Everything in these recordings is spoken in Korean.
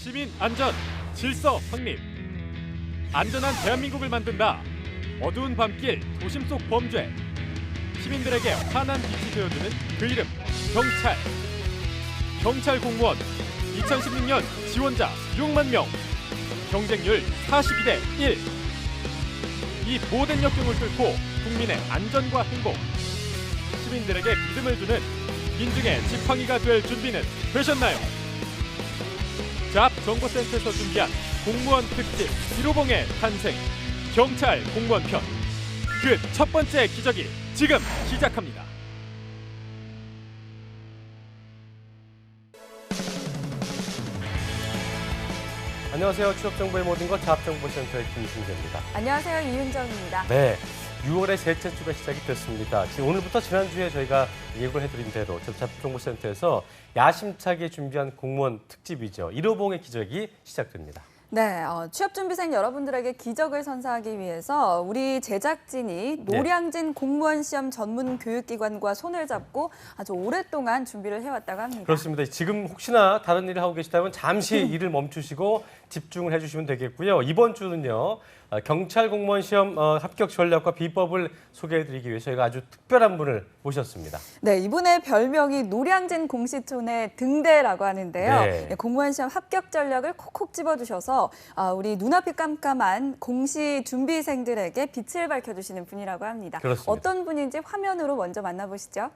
시민 안전, 질서 확립. 안전한 대한민국을 만든다. 어두운 밤길, 도심 속 범죄. 시민들에게 환한 빛이 되어주는 그 이름, 경찰. 경찰 공무원 2016년 지원자 6만 명. 경쟁률 42대 1. 이 모든 역경을 뚫고 국민의 안전과 행복, 시민들에게 믿음을 주는 민중의 지팡이가 될 준비는 되셨나요? 잡정보센터에서 준비한 공무원 특집 1호봉의 탄생, 경찰 공무원 편. 그 첫 번째 기적이 지금 시작합니다. 안녕하세요. 취업정보의 모든 것 잡정보센터의 김승재입니다. 안녕하세요. 이윤정입니다. 네, 6월의 셋째 주가 시작이 됐습니다. 지금 오늘부터 지난주에 저희가 예고를 해드린 대로 잡정보센터에서 야심차게 준비한 공무원 특집이죠. 1호봉의 기적이 시작됩니다. 네, 취업준비생 여러분들에게 기적을 선사하기 위해서 우리 제작진이 노량진 공무원 시험 전문 교육기관과 손을 잡고 아주 오랫동안 준비를 해왔다고 합니다. 그렇습니다. 지금 혹시나 다른 일을 하고 계시다면 잠시 일을 멈추시고 집중을 해주시면 되겠고요. 이번 주는요, 경찰 공무원 시험 합격 전략과 비법을 소개해드리기 위해 저희가 아주 특별한 분을 모셨습니다. 네, 이분의 별명이 노량진 공시촌의 등대라고 하는데요. 네. 공무원 시험 합격 전략을 콕콕 집어주셔서 우리 눈앞이 깜깜한 공시 준비생들에게 빛을 밝혀주시는 분이라고 합니다. 그렇습니다. 어떤 분인지 화면으로 먼저 만나보시죠.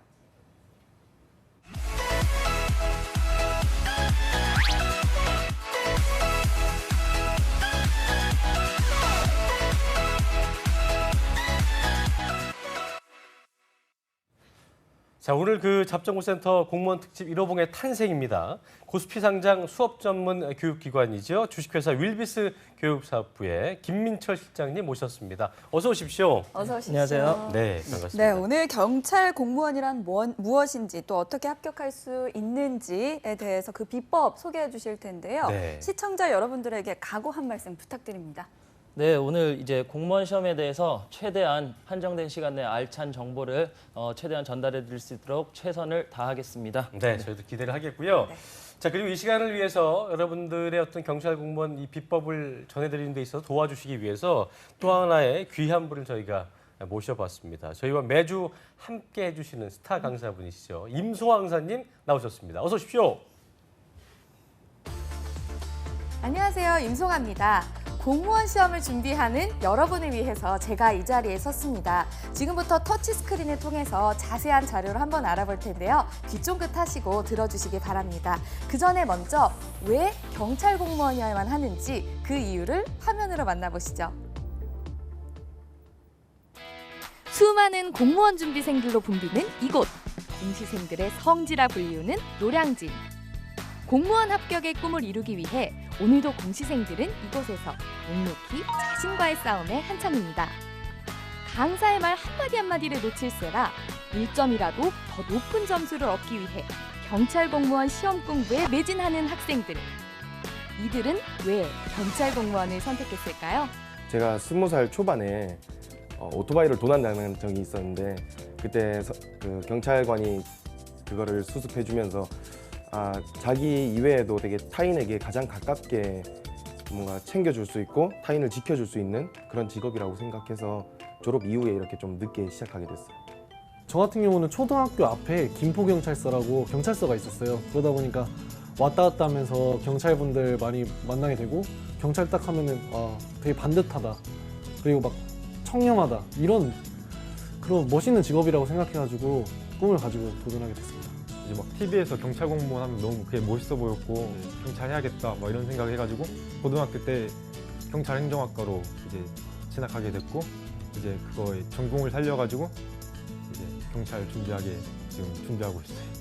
자, 오늘 그 잡정보센터 공무원 특집 1호봉의 탄생입니다. 고스피 상장 수업 전문 교육기관이죠. 주식회사 윌비스 교육사업부의 김민철 실장님 모셨습니다. 어서 오십시오. 어서 오십시오. 안녕하세요. 네, 반갑습니다. 네, 오늘 경찰 공무원이란 무엇인지 또 어떻게 합격할 수 있는지에 대해서 그 비법 소개해 주실 텐데요. 네. 시청자 여러분들에게 각오 한 말씀 부탁드립니다. 네, 오늘 이제 공무원 시험에 대해서 최대한 한정된 시간 내에 알찬 정보를 최대한 전달해 드릴 수 있도록 최선을 다하겠습니다. 네, 저희도 기대를 하겠고요. 네. 자, 그리고 이 시간을 위해서 여러분들의 어떤 경찰 공무원 이 비법을 전해드리는 데 있어서 도와주시기 위해서 또 하나의 귀한 분을 저희가 모셔봤습니다. 저희와 매주 함께 해주시는 스타 강사분이시죠. 임소아 강사님 나오셨습니다. 어서 오십시오. 안녕하세요. 임송아입니다. 공무원 시험을 준비하는 여러분을 위해서 제가 이 자리에 섰습니다. 지금부터 터치스크린을 통해서 자세한 자료를 한번 알아볼 텐데요. 귀 쫑긋 하시고 들어주시기 바랍니다. 그 전에 먼저 왜 경찰 공무원이어야만 하는지 그 이유를 화면으로 만나보시죠. 수많은 공무원 준비생들로 붐비는 이곳, 공시생들의 성지라 불리우는 노량진. 공무원 합격의 꿈을 이루기 위해 오늘도 공시생들은 이곳에서 묵묵히 자신과의 싸움에 한참입니다. 강사의 말 한마디 한마디를 놓칠세라 1점이라도 더 높은 점수를 얻기 위해 경찰 공무원 시험 공부에 매진하는 학생들. 이들은 왜 경찰 공무원을 선택했을까요? 제가 20살 초반에 오토바이를 도난당한 적이 있었는데 그때 그 경찰관이 그거를 수습해주면서 자기 이외에도 되게 타인에게 가장 가깝게 뭔가 챙겨줄 수 있고 타인을 지켜줄 수 있는 그런 직업이라고 생각해서 졸업 이후에 이렇게 좀 늦게 시작하게 됐어요. 저 같은 경우는 초등학교 앞에 김포경찰서라고 경찰서가 있었어요. 그러다 보니까 왔다 갔다 하면서 경찰분들 많이 만나게 되고 경찰 딱 하면은 되게 반듯하다. 그리고 막 청렴하다. 이런 그런 멋있는 직업이라고 생각해가지고 꿈을 가지고 도전하게 됐습니다. 이제 막 TV에서 경찰 공무원 하면 너무 그게 멋있어 보였고 경찰 해야겠다 막 이런 생각을 해가지고 고등학교 때 경찰 행정학과로 이제 진학하게 됐고 이제 그거에 전공을 살려가지고 이제 경찰 준비하게 지금 준비하고 있어요.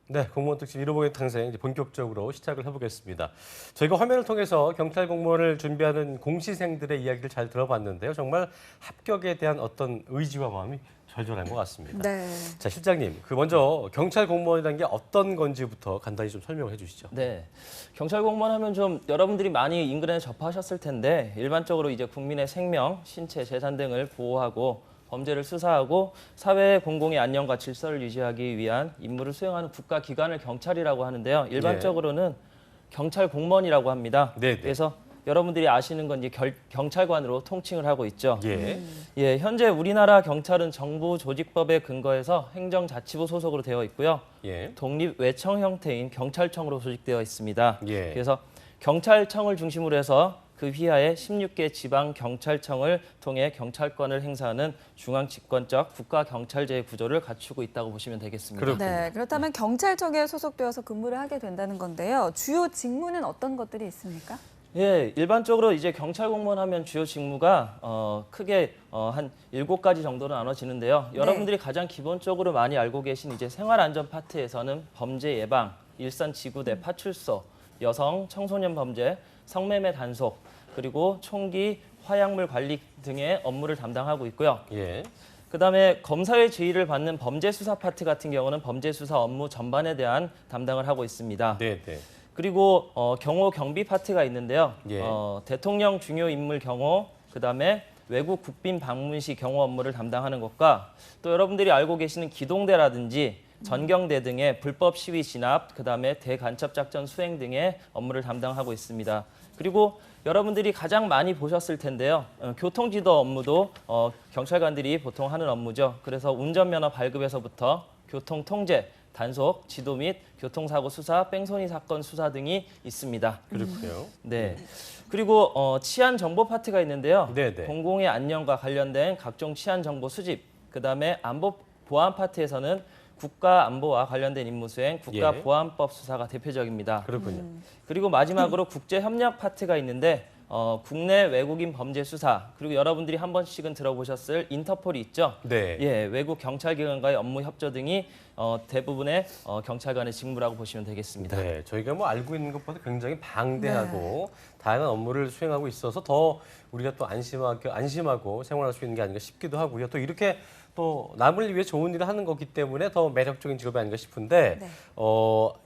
네, 공무원 특집 1호봉의 탄생 이제 본격적으로 시작을 해보겠습니다. 저희가 화면을 통해서 경찰 공무원을 준비하는 공시생들의 이야기를 잘 들어봤는데요. 정말 합격에 대한 어떤 의지와 마음이 절절한 것 같습니다. 네. 자, 실장님, 그 먼저 경찰 공무원이라는 게 어떤 건지부터 간단히 좀 설명해 주시죠. 네, 경찰 공무원 하면 좀 여러분들이 많이 인근에 접하셨을 텐데 일반적으로 이제 국민의 생명, 신체, 재산 등을 보호하고 범죄를 수사하고 사회의 공공의 안녕과 질서를 유지하기 위한 임무를 수행하는 국가기관을 경찰이라고 하는데요. 일반적으로는 경찰 공무원이라고 합니다. 네네. 그래서 여러분들이 아시는 건 이제 경찰관으로 통칭을 하고 있죠. 예. 예, 현재 우리나라 경찰은 정부 조직법에 근거해서 행정자치부 소속으로 되어 있고요. 예. 독립 외청 형태인 경찰청으로 조직되어 있습니다. 예. 그래서 경찰청을 중심으로 해서 그 휘하에 16개 지방 경찰청을 통해 경찰권을 행사하는 중앙 집권적 국가 경찰제의 구조를 갖추고 있다고 보시면 되겠습니다. 그렇군요. 네, 그렇다면 경찰청에 소속되어서 근무를 하게 된다는 건데요. 주요 직무는 어떤 것들이 있습니까? 예, 일반적으로 이제 경찰 공무원 하면 주요 직무가 크게 한 7가지 정도로 나눠지는데요. 여러분들이 가장 기본적으로 많이 알고 계신 이제 생활안전 파트에서는 범죄 예방, 일선 지구대 파출소, 여성 청소년 범죄, 성매매 단속, 그리고 총기, 화약물 관리 등의 업무를 담당하고 있고요. 예. 그다음에 검사의 지휘를 받는 범죄 수사 파트 같은 경우는 범죄 수사 업무 전반에 대한 담당을 하고 있습니다. 네, 네. 그리고 경호 경비 파트가 있는데요. 예. 대통령 중요 인물 경호, 그다음에 외국 국빈 방문 시 경호 업무를 담당하는 것과 또 여러분들이 알고 계시는 기동대라든지 전경대 등의 불법 시위 진압, 그다음에 대간첩 작전 수행 등의 업무를 담당하고 있습니다. 그리고 여러분들이 가장 많이 보셨을 텐데요. 교통지도 업무도 경찰관들이 보통 하는 업무죠. 그래서 운전면허 발급에서부터 교통통제, 단속, 지도 및 교통사고 수사, 뺑소니 사건 수사 등이 있습니다. 그렇고요. 네. 그리고 치안 정보 파트가 있는데요. 네네. 공공의 안녕과 관련된 각종 치안 정보 수집, 그다음에 안보 보안 파트에서는 국가 안보와 관련된 임무 수행, 국가 예. 보안법 수사가 대표적입니다. 그렇군요. 그리고 마지막으로 국제 협력 파트가 있는데 국내 외국인 범죄 수사, 그리고 여러분들이 한 번씩은 들어보셨을 인터폴이 있죠. 네. 예, 외국 경찰기관과의 업무 협조 등이 대부분의 경찰관의 직무라고 보시면 되겠습니다. 네, 저희가 뭐 알고 있는 것보다 굉장히 방대하고 다양한 업무를 수행하고 있어서 더 우리가 또 안심하고 생활할 수 있는 게 아닌가 싶기도 하고요. 또 이렇게 또 남을 위해 좋은 일을 하는 거기 때문에 더 매력적인 직업이 아닌가 싶은데 네.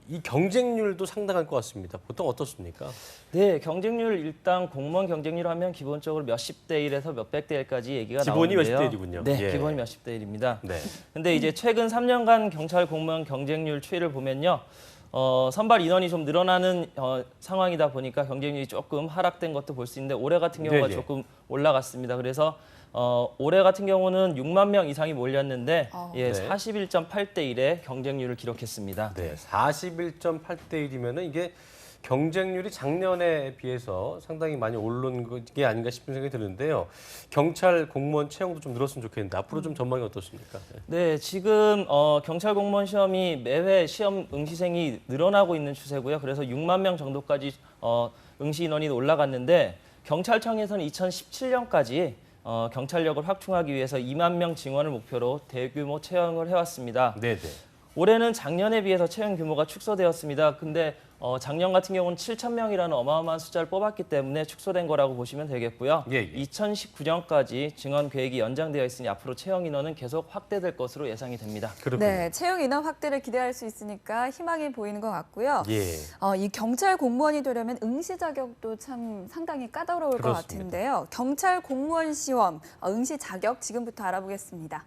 이 경쟁률도 상당할 것 같습니다. 보통 어떻습니까? 네, 경쟁률 일단 공무원 경쟁률 하면 기본적으로 몇십 대 1에서 몇백 대 1까지 얘기가 기본이 나오는데요. 몇십 대 1이군요. 네, 예. 기본이 몇십 대 1입니다. 네. 근데 이제 최근 3년간 경찰 공무원 경쟁률 추이를 보면요. 선발 인원이 좀 늘어나는 상황이다 보니까 경쟁률이 조금 하락된 것도 볼 수 있는데 올해 같은 경우가 네네. 조금 올라갔습니다. 그래서 올해 같은 경우는 6만 명 이상이 몰렸는데 예, 네. 41.8대 1의 경쟁률을 기록했습니다. 네, 41.8대 1이면은 이게 경쟁률이 작년에 비해서 상당히 많이 오른 게 아닌가 싶은 생각이 드는데요. 경찰 공무원 채용도 좀 늘었으면 좋겠는데 앞으로 좀 전망이 어떻습니까? 네, 지금 경찰 공무원 시험이 매회 시험 응시생이 늘어나고 있는 추세고요. 그래서 6만 명 정도까지 응시 인원이 올라갔는데 경찰청에서는 2017년까지 경찰력을 확충하기 위해서 2만 명 증원을 목표로 대규모 채용을 해왔습니다. 네, 네. 올해는 작년에 비해서 채용 규모가 축소되었습니다. 근데 작년 같은 경우는 7천 명이라는 어마어마한 숫자를 뽑았기 때문에 축소된 거라고 보시면 되겠고요. 예, 예. 2019년까지 증원 계획이 연장되어 있으니 앞으로 채용 인원은 계속 확대될 것으로 예상이 됩니다. 그렇군요. 네, 채용 인원 확대를 기대할 수 있으니까 희망이 보이는 것 같고요. 예. 이 경찰 공무원이 되려면 응시 자격도 참 상당히 까다로울 것 그렇습니다. 같은데요. 경찰 공무원 시험 응시 자격 지금부터 알아보겠습니다.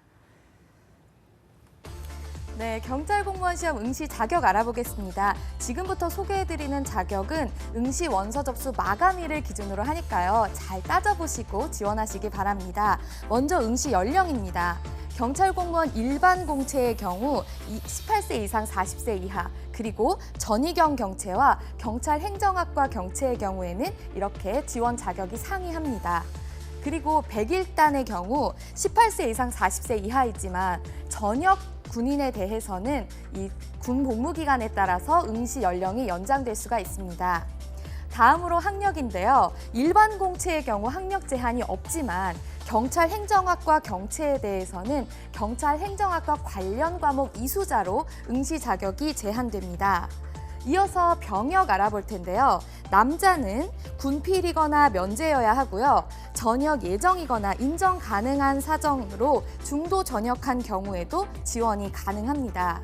네, 경찰 공무원 시험 응시 자격 알아보겠습니다. 지금부터 소개해드리는 자격은 응시 원서 접수 마감일을 기준으로 하니까요. 잘 따져보시고 지원하시기 바랍니다. 먼저 응시 연령입니다. 경찰 공무원 일반 공채의 경우 18세 이상 40세 이하, 그리고 전의경 경채와 경찰 행정학과 경채의 경우에는 이렇게 지원 자격이 상이합니다. 그리고 101단의 경우 18세 이상 40세 이하이지만 전역 군인에 대해서는 이 군 복무 기간에 따라서 응시 연령이 연장될 수가 있습니다. 다음으로 학력인데요. 일반 공채의 경우 학력 제한이 없지만 경찰 행정학과 경채에 대해서는 경찰 행정학과 관련 과목 이수자로 응시 자격이 제한됩니다. 이어서 병역 알아볼 텐데요. 남자는 군필이거나 면제여야 하고요. 전역 예정이거나 인정 가능한 사정으로 중도 전역한 경우에도 지원이 가능합니다.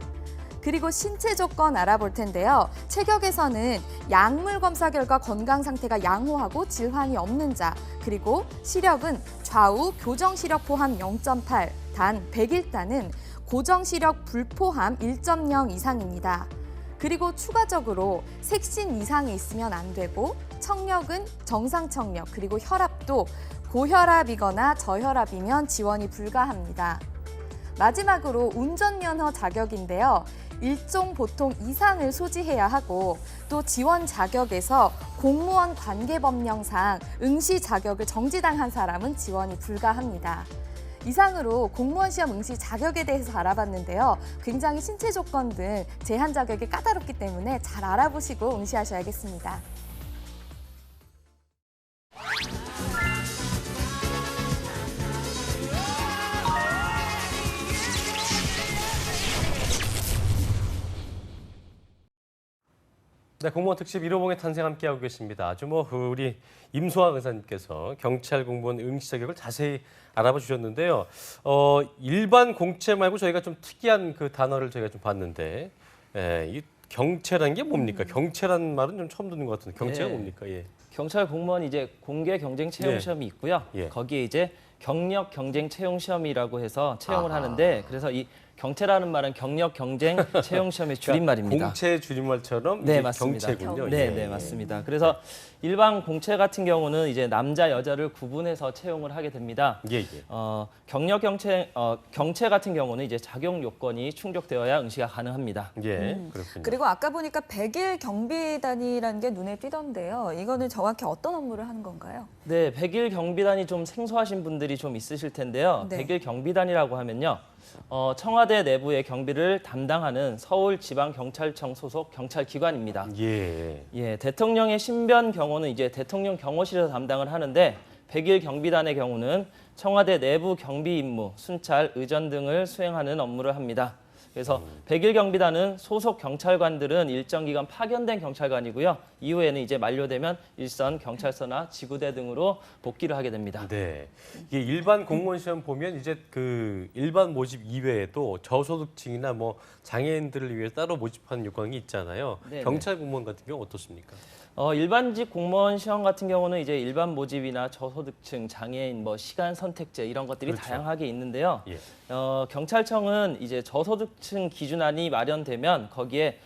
그리고 신체 조건 알아볼 텐데요. 체격에서는 약물 검사 결과 건강 상태가 양호하고 질환이 없는 자, 그리고 시력은 좌우 교정 시력 포함 0.8, 단 100일단은 고정 시력 불포함 1.0 이상입니다. 그리고 추가적으로 색신 이상이 있으면 안 되고 청력은 정상 청력, 그리고 혈압도 고혈압이거나 저혈압이면 지원이 불가합니다. 마지막으로 운전면허 자격인데요. 일종 보통 이상을 소지해야 하고 또 지원 자격에서 공무원 관계법령상 응시 자격을 정지당한 사람은 지원이 불가합니다. 이상으로 공무원 시험 응시 자격에 대해서 알아봤는데요. 굉장히 신체 조건 등 제한 자격이 까다롭기 때문에 잘 알아보시고 응시하셔야겠습니다. 네, 공무원 특집 1호봉의 탄생 함께하고 계십니다. 아주 우리 임소아 의사님께서 경찰 공무원 응시 자격을 자세히 알아봐 주셨는데요. 일반 공채 말고 저희가 좀 특이한 그 단어를 저희가 좀 봤는데, 이 경채란 게 뭡니까? 경채란 말은 좀 처음 듣는 것 같은데 경채가 네. 뭡니까? 예. 경찰 공무원 이제 공개 경쟁 채용 예. 시험이 있고요. 예. 거기에 이제 경력 경쟁 채용 시험이라고 해서 채용을 아하. 하는데, 그래서 이 경채라는 말은 경력 경쟁 채용 시험의 줄임말입니다. 공채 줄임말처럼 네, 이제 맞습니다. 경채군요. 네, 예. 네, 맞습니다. 그래서 일반 공채 같은 경우는 이제 남자 여자를 구분해서 채용을 하게 됩니다. 예, 예. 경력 경채 같은 경우는 이제 자격 요건이 충족되어야 응시가 가능합니다. 예, 그렇군요. 그리고 아까 보니까 100일 경비단이라는 게 눈에 띄던데요. 이거는 정확히 어떤 업무를 하는 건가요? 네, 100일 경비단이 좀 생소하신 분들이 좀 있으실 텐데요. 네. 100일 경비단이라고 하면요. 청와대 내부의 경비를 담당하는 서울지방경찰청 소속 경찰기관입니다. 예. 예, 대통령의 신변 경호는 이제 대통령 경호실에서 담당을 하는데 100일 경비단의 경우는 청와대 내부 경비 임무, 순찰, 의전 등을 수행하는 업무를 합니다. 그래서 100일 경비단은 소속 경찰관들은 일정 기간 파견된 경찰관이고요. 이후에는 이제 만료되면 일선 경찰서나 지구대 등으로 복귀를 하게 됩니다. 네. 이게 일반 공무원 시험 보면 이제 그 일반 모집 이외에도 저소득층이나 장애인들을 위해 따로 모집하는 요건이 있잖아요. 네네. 경찰 공무원 같은 경우 어떻습니까? 일반직 공무원 시험 같은 경우는 이제 일반 모집이나 저소득층, 장애인, 시간 선택제 이런 것들이 그렇죠. 다양하게 있는데요. 예. 경찰청은 이제 저소득층 기준안이 마련되면 거기에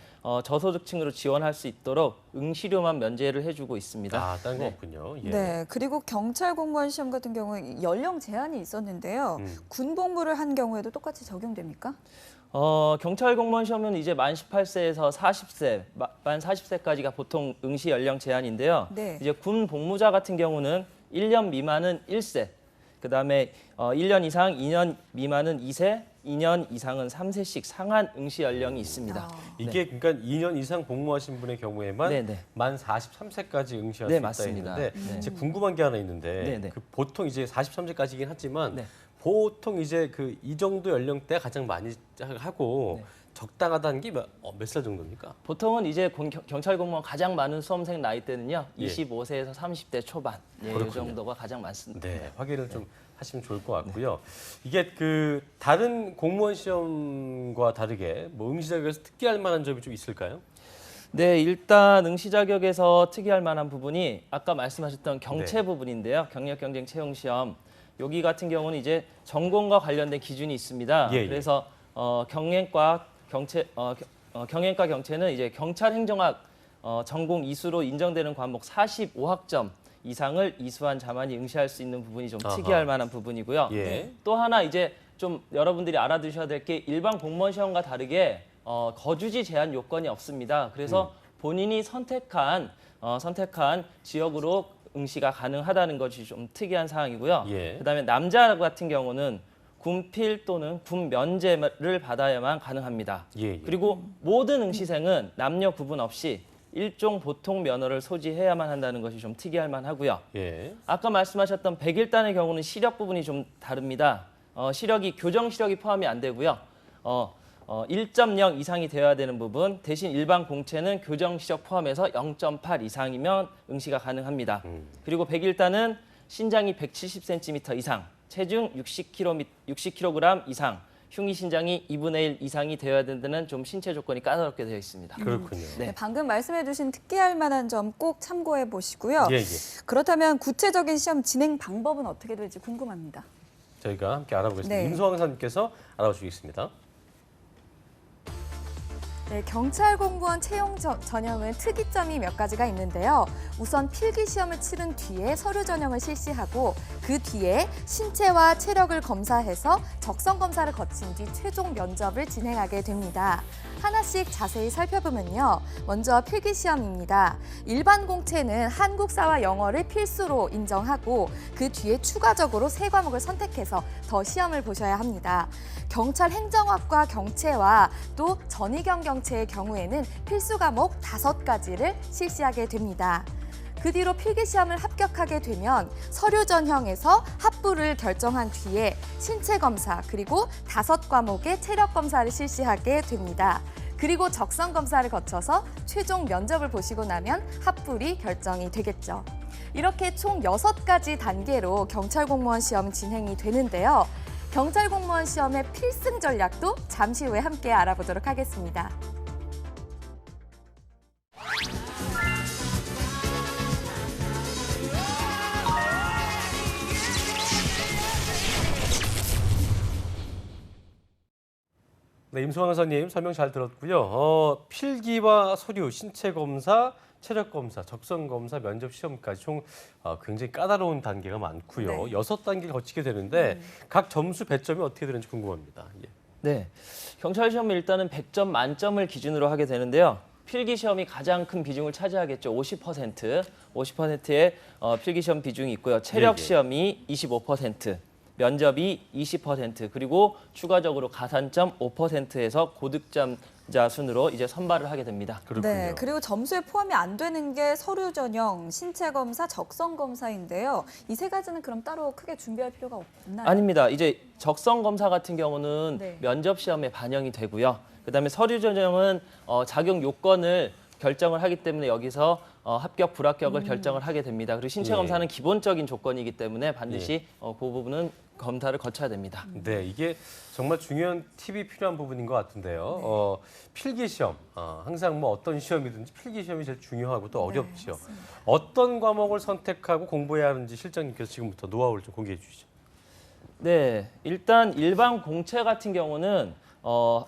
저소득층으로 지원할 수 있도록 응시료만 면제를 해주고 있습니다. 아, 다른 거 네. 없군요. 예. 네, 그리고 경찰 공무원 시험 같은 경우에 연령 제한이 있었는데요. 군 복무를 한 경우에도 똑같이 적용됩니까? 경찰 공무원 시험은 이제 만 18세에서 40세, 만 40세까지가 보통 응시 연령 제한인데요. 네. 이제 군 복무자 같은 경우는 1년 미만은 1세, 그다음에 1년 이상, 2년 미만은 2세, 2년 이상은 3세씩 상한 응시 연령이 있습니다. 이게 그러니까 2년 이상 복무하신 분의 경우에만 네네. 만 43세까지 응시할 네, 수 있다 맞습니다. 했는데 네. 제가 궁금한 게 하나 있는데 네네. 그 보통 이제 43세까지긴 하지만 네. 보통 이제 이 정도 연령대 가장 많이 하고 네. 적당하다는 게 몇 살 정도입니까? 보통은 이제 경찰 공무원 가장 많은 수험생 나이대는요. 예. 25세에서 30대 초반. 이 그렇군요. 정도가 가장 많습니다. 네, 확인을 좀 하시면 좋을 것 같고요. 이게 그 다른 공무원 시험과 다르게 응시 자격에서 특기할 만한 점이 좀 있을까요? 네, 일단 응시 자격에서 특이할 만한 부분이 아까 말씀하셨던 경채 네. 부분인데요. 경력 경쟁 채용 시험. 여기 같은 경우는 이제 전공과 관련된 기준이 있습니다. 예, 예. 그래서 경영과 경채는 이제 경찰 행정학 전공 이수로 인정되는 과목 45학점 이상을 이수한 자만이 응시할 수 있는 부분이 좀 아하. 특이할 만한 부분이고요. 예. 또 하나 이제 좀 여러분들이 알아두셔야 될 게 일반 공무원 시험과 다르게 거주지 제한 요건이 없습니다. 그래서 본인이 선택한 지역으로 응시가 가능하다는 것이 좀 특이한 사항이고요. 예. 그다음에 남자 같은 경우는 군필 또는 군 면제를 받아야만 가능합니다. 예, 예. 그리고 모든 응시생은 남녀 구분 없이 일종 보통 면허를 소지해야만 한다는 것이 좀 특이할 만하고요. 예. 아까 말씀하셨던 100일단의 경우는 시력 부분이 좀 다릅니다. 시력이 교정 시력이 포함이 안 되고요. 1.0 이상이 되어야 되는 부분 대신 일반 공채는 교정 시력 포함해서 0.8 이상이면 응시가 가능합니다. 그리고 100일단은 신장이 170cm 이상, 체중 60kg 이상, 흉기 신장이 2분의 1 이상이 되어야 된다는 좀 신체 조건이 까다롭게 되어 있습니다. 그렇군요. 네. 네, 방금 말씀해주신 특기할 만한 점 꼭 참고해 보시고요. 예, 예. 그렇다면 구체적인 시험 진행 방법은 어떻게 될지 궁금합니다. 저희가 함께 알아보겠습니다. 네. 임소왕 선생님께서 알아보시겠습니다. 네, 경찰 공무원 채용 전형은 특이점이 몇 가지가 있는데요. 우선 필기 시험을 치른 뒤에 서류 전형을 실시하고 그 뒤에 신체와 체력을 검사해서 적성 검사를 거친 뒤 최종 면접을 진행하게 됩니다. 하나씩 자세히 살펴보면요. 먼저 필기 시험입니다. 일반 공채는 한국사와 영어를 필수로 인정하고 그 뒤에 추가적으로 3과목을 선택해서 더 시험을 보셔야 합니다. 경찰 행정학과 경채와 또 전의경 경채의 경우에는 필수 과목 5가지를 실시하게 됩니다. 그 뒤로 필기시험을 합격하게 되면 서류 전형에서 합부를 결정한 뒤에 신체 검사 그리고 5과목의 체력 검사를 실시하게 됩니다. 그리고 적성 검사를 거쳐서 최종 면접을 보시고 나면 합불이 결정이 되겠죠. 이렇게 총 6가지 단계로 경찰 공무원 시험 진행이 되는데요. 경찰 공무원 시험의 필승 전략도 잠시 후에 함께 알아보도록 하겠습니다. 네, 임소왕 선생님 설명 잘 들었고요. 필기와 서류, 신체 검사, 체력 검사, 적성 검사, 면접 시험까지 총 굉장히 까다로운 단계가 많고요. 네. 6단계를 거치게 되는데 각 점수 배점이 어떻게 되는지 궁금합니다. 예. 네, 경찰 시험은 일단은 100점 만점을 기준으로 하게 되는데요. 필기 시험이 가장 큰 비중을 차지하겠죠. 50%의 필기 시험 비중이 있고요. 체력 예, 예. 시험이 25%, 면접이 20%, 그리고 추가적으로 가산점 5%에서 고득점자 순으로 이제 선발을 하게 됩니다. 그렇군요. 네, 그리고 점수에 포함이 안 되는 게 서류 전형, 신체 검사, 적성 검사인데요. 이 3가지는 그럼 따로 크게 준비할 필요가 없나요? 아닙니다. 이제 적성 검사 같은 경우는 네. 면접 시험에 반영이 되고요. 그다음에 서류 전형은 자격 요건을 결정을 하기 때문에 여기서 합격, 불합격을 결정을 하게 됩니다. 그리고 신체 예. 검사는 기본적인 조건이기 때문에 반드시 그 부분은 검사를 거쳐야 됩니다. 네, 이게 정말 중요한 팁이 필요한 부분인 것 같은데요. 필기 시험, 항상 뭐 어떤 시험이든지 필기 시험이 제일 중요하고 또 어렵죠. 어떤 과목을 선택하고 공부해야 하는지 실장님께서 지금부터 노하우를 좀 공개해 주시죠. 네, 일단 일반 공채 같은 경우는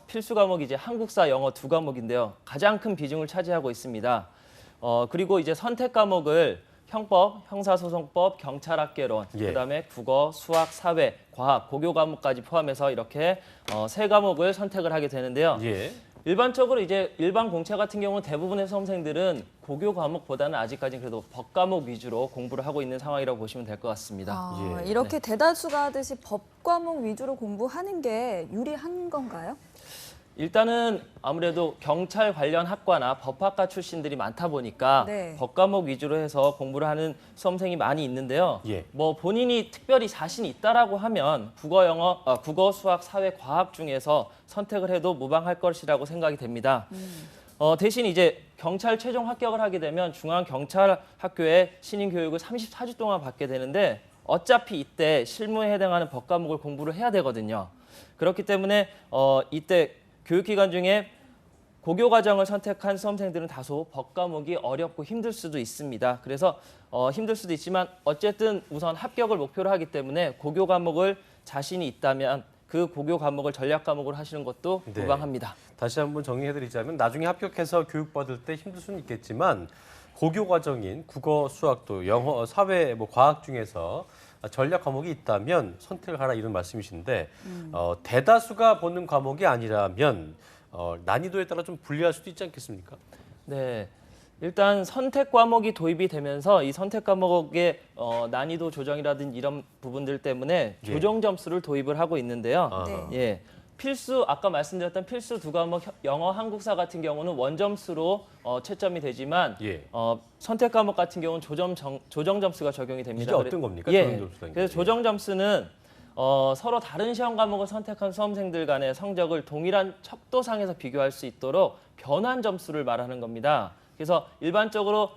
필수 과목이 이제 한국사, 영어 2과목인데요. 가장 큰 비중을 차지하고 있습니다. 그리고 이제 선택 과목을 형법, 형사소송법, 경찰학개론, 예. 그다음에 국어, 수학, 사회, 과학, 고교 과목까지 포함해서 이렇게 3과목을 선택을 하게 되는데요. 예. 일반적으로 이제 일반 공채 같은 경우는 대부분의 수험생들은 고교 과목보다는 아직까지 그래도 법 과목 위주로 공부를 하고 있는 상황이라고 보시면 될 것 같습니다. 예. 이렇게 대다수가 하듯이 법 과목 위주로 공부하는 게 유리한 건가요? 일단은 아무래도 경찰 관련 학과나 법학과 출신들이 많다 보니까 네. 법 과목 위주로 해서 공부를 하는 수험생이 많이 있는데요. 예. 뭐 본인이 특별히 자신이 있다라고 하면 국어, 수학, 사회, 과학 중에서 선택을 해도 무방할 것이라고 생각이 됩니다. 대신 이제 경찰 최종 합격을 하게 되면 중앙경찰학교에 신임 교육을 34주 동안 받게 되는데 어차피 이때 실무에 해당하는 법 과목을 공부를 해야 되거든요. 그렇기 때문에 이때 교육기간 중에 고교 과정을 선택한 수험생들은 다소 법 과목이 어렵고 힘들 수도 있습니다. 그래서 힘들 수도 있지만 어쨌든 우선 합격을 목표로 하기 때문에 고교 과목을 자신이 있다면 그 고교 과목을 전략 과목으로 하시는 것도 네. 무방합니다. 다시 한번 정리해드리자면 나중에 합격해서 교육받을 때 힘들 수는 있겠지만 고교 과정인 국어, 수학, 또 영어, 사회, 과학 중에서 전략 과목이 있다면 선택을 하라 이런 말씀이신데 대다수가 보는 과목이 아니라면 난이도에 따라 좀 불리할 수도 있지 않겠습니까? 네. 일단 선택 과목이 도입이 되면서 이 선택 과목의 난이도 조정이라든지 이런 부분들 때문에 예. 조정 점수를 도입을 하고 있는데요. 아하. 예. 아까 말씀드렸던 필수 2과목 영어, 한국사 같은 경우는 원점수로 채점이 되지만 예. 선택 과목 같은 경우는 조정 점수가 적용이 됩니다. 이게 어떤 겁니까? 예. 조정 점수라는 게? 그래서 조정 점수는 서로 다른 시험 과목을 선택한 수험생들 간의 성적을 동일한 척도상에서 비교할 수 있도록 변환 점수를 말하는 겁니다. 그래서 일반적으로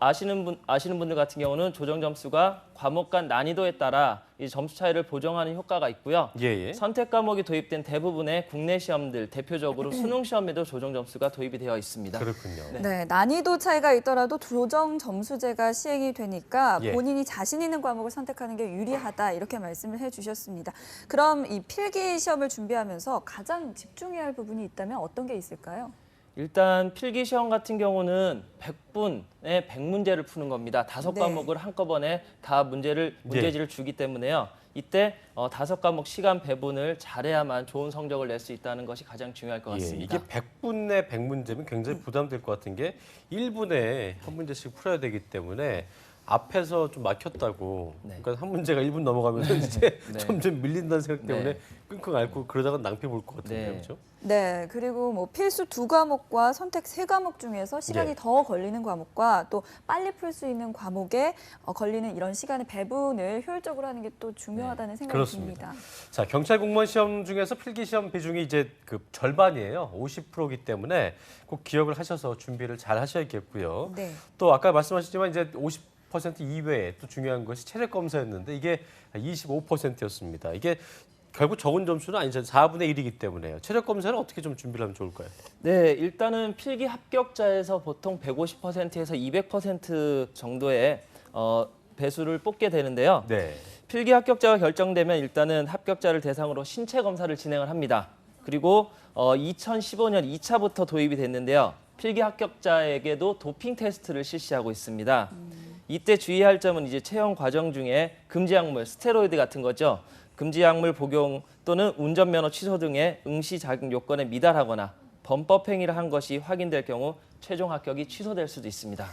아시는 분들 같은 경우는 조정 점수가 과목 간 난이도에 따라 이 점수 차이를 보정하는 효과가 있고요. 예. 선택 과목이 도입된 대부분의 국내 시험들, 대표적으로 수능 시험에도 조정 점수가 도입이 되어 있습니다. 그렇군요. 네, 난이도 차이가 있더라도 조정 점수제가 시행이 되니까 예. 본인이 자신 있는 과목을 선택하는 게 유리하다 이렇게 말씀을 해주셨습니다. 그럼 이 필기 시험을 준비하면서 가장 집중해야 할 부분이 있다면 어떤 게 있을까요? 일단 필기 시험 같은 경우는 100분의 100문제를 푸는 겁니다. 5과목을 한꺼번에 다 문제지를 주기 때문에요. 이때 5과목 시간 배분을 잘해야만 좋은 성적을 낼 수 있다는 것이 가장 중요할 것 같습니다. 이게 100분의 100문제면 굉장히 부담될 것 같은 게 1분에 한 문제씩 풀어야 되기 때문에 앞에서 좀 막혔다고 그러니까 한 문제가 1분 넘어가면서 이제 점점 밀린다는 생각 때문에 끙끙 앓고 그러다가 낭패 볼 것 같은데요. 그렇죠? 네, 그리고 뭐 필수 2과목과 선택 3과목 중에서 시간이 더 걸리는 과목과 또 빨리 풀 수 있는 과목에 걸리는 이런 시간의 배분을 효율적으로 하는 게 또 중요하다는 생각이 그렇습니다. 듭니다. 자, 경찰 공무원 시험 중에서 필기 시험 비중이 이제 그 절반이에요. 50%이기 때문에 꼭 기억을 하셔서 준비를 잘 하셔야겠고요. 네. 또 아까 말씀하셨지만 이제 50% 이외에 또 중요한 것이 체력 검사였는데 이게 25%였습니다. 이게 결국 적은 점수는 아니죠. 4분의 1이기 때문에요. 체력 검사는 어떻게 좀 준비를 하면 좋을까요? 네, 일단은 필기 합격자에서 보통 150%에서 200% 정도의 배수를 뽑게 되는데요. 네. 필기 합격자가 결정되면 일단은 합격자를 대상으로 신체 검사를 진행을 합니다. 그리고 2015년 2차부터 도입이 됐는데요. 필기 합격자에게도 도핑 테스트를 실시하고 있습니다. 이때 주의할 점은 이제 채용 과정 중에 금지 약물, 스테로이드 같은 거죠. 금지 약물 복용 또는 운전면허 취소 등의 응시 자격 요건에 미달하거나 범법 행위를 한 것이 확인될 경우 최종 합격이 취소될 수도 있습니다.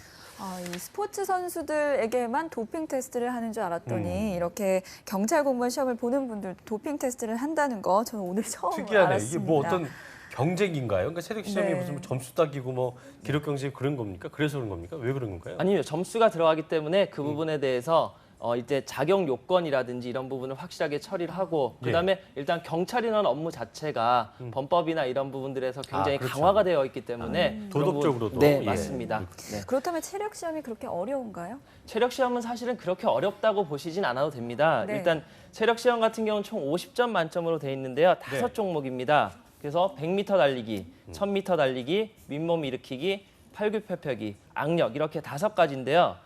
이 스포츠 선수들에게만 도핑 테스트를 하는 줄 알았더니 이렇게 경찰 공무원 시험을 보는 분들 도핑 테스트를 한다는 거 저는 오늘 처음 특이하네요. 알았습니다. 이게 뭐 어떤 경쟁인가요? 그러니까 체력 시험이 네. 무슨 뭐 점수 따기고 뭐 기록 경쟁 그런 겁니까? 그래서 그런 겁니까? 왜 그런 건가요? 아니요, 점수가 들어가기 때문에 그 부분에 대해서 이제 자격 요건이라든지 이런 부분을 확실하게 처리를 하고 그다음에 일단 경찰이라는 업무 자체가 범법이나 이런 부분들에서 굉장히 그렇죠. 강화가 되어 있기 때문에 그런 도덕적으로도. 부분- 네, 예. 맞습니다. 네. 그렇다면 체력 시험이 그렇게 어려운가요? 체력 시험은 사실은 그렇게 어렵다고 보시진 않아도 됩니다. 네. 일단 체력 시험 같은 경우는 총 50점 만점으로 되어 있는데요. 5종목입니다. 그래서 100m 달리기, 1000m 달리기, 윗몸 일으키기, 팔굽혀펴기, 악력 이렇게 5가지인데요.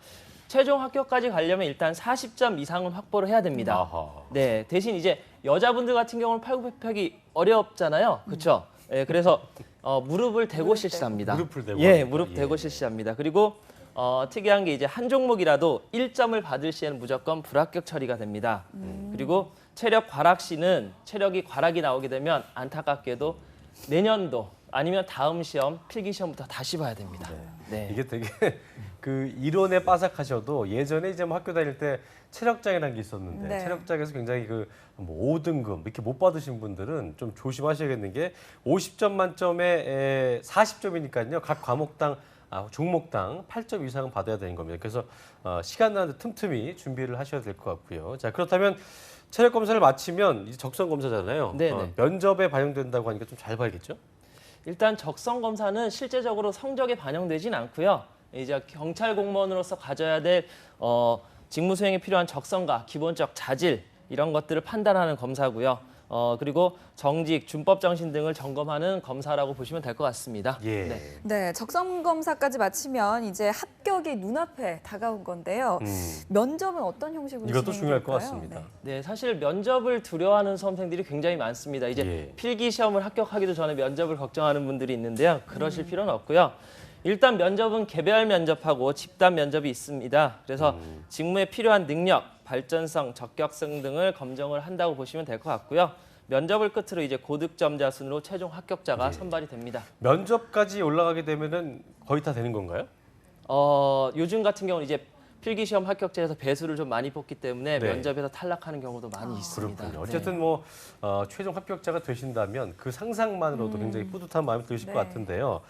최종 합격까지 가려면 일단 40점 이상은 확보를 해야 됩니다. 아하. 네, 대신 이제 여자분들 같은 경우는 팔굽혀펴기 어렵잖아요. 그렇죠? 예, 그래서 무릎을 대고 실시합니다. 무릎을 대고 예, 합니다. 무릎 예. 대고 실시합니다. 그리고 특이한 게 이제 한 종목이라도 1점을 받을 시에는 무조건 불합격 처리가 됩니다. 그리고 체력 과락 시는 체력이 과락이 나오게 되면 안타깝게도 내년도 아니면 다음 시험 필기 시험부터 다시 봐야 됩니다. 네. 이게 되게 그 이론에 빠삭하셔도 예전에 이제 뭐 학교 다닐 때 체력장이라는 게 있었는데 네. 체력장에서 굉장히 뭐 5등급 이렇게 못 받으신 분들은 좀 조심하셔야겠는 게 50점 만점에 40점이니까요. 각 과목당 종목당 8점 이상은 받아야 되는 겁니다. 그래서 시간 나는데 틈틈이 준비를 하셔야 될 것 같고요. 자, 그렇다면 체력 검사를 마치면 이제 적성 검사잖아요. 네네. 면접에 반영된다고 하니까 좀 잘 봐야겠죠? 일단 적성 검사는 실제적으로 성적에 반영되진 않고요. 이제 경찰 공무원으로서 가져야 될 직무 수행에 필요한 적성과 기본적 자질 이런 것들을 판단하는 검사고요. 그리고 정직, 준법 정신 등을 점검하는 검사라고 보시면 될 것 같습니다. 예. 네. 네, 적성 검사까지 마치면 이제 합격이 눈앞에 다가온 건데요. 면접은 어떤 형식으로 이것도 진행이 중요할 것 될까요? 같습니다. 네. 네, 사실 면접을 두려워하는 수험생들이 굉장히 많습니다. 이제 예. 필기 시험을 합격하기도 전에 면접을 걱정하는 분들이 있는데요. 그러실 필요는 없고요. 일단 면접은 개별 면접하고 집단 면접이 있습니다. 그래서 직무에 필요한 능력, 발전성, 적격성 등을 검증을 한다고 보시면 될 것 같고요. 면접을 끝으로 이제 고득점자 순으로 최종 합격자가 선발이 됩니다. 면접까지 올라가게 되면은 거의 다 되는 건가요? 요즘 같은 경우는 이제 필기 시험 합격자에서 배수를 좀 많이 뽑기 때문에 네. 면접에서 탈락하는 경우도 많이 있습니다. 그렇군요. 어쨌든 뭐 최종 합격자가 되신다면 그 상상만으로도 굉장히 뿌듯한 마음이 드실 네. 것 같은데요.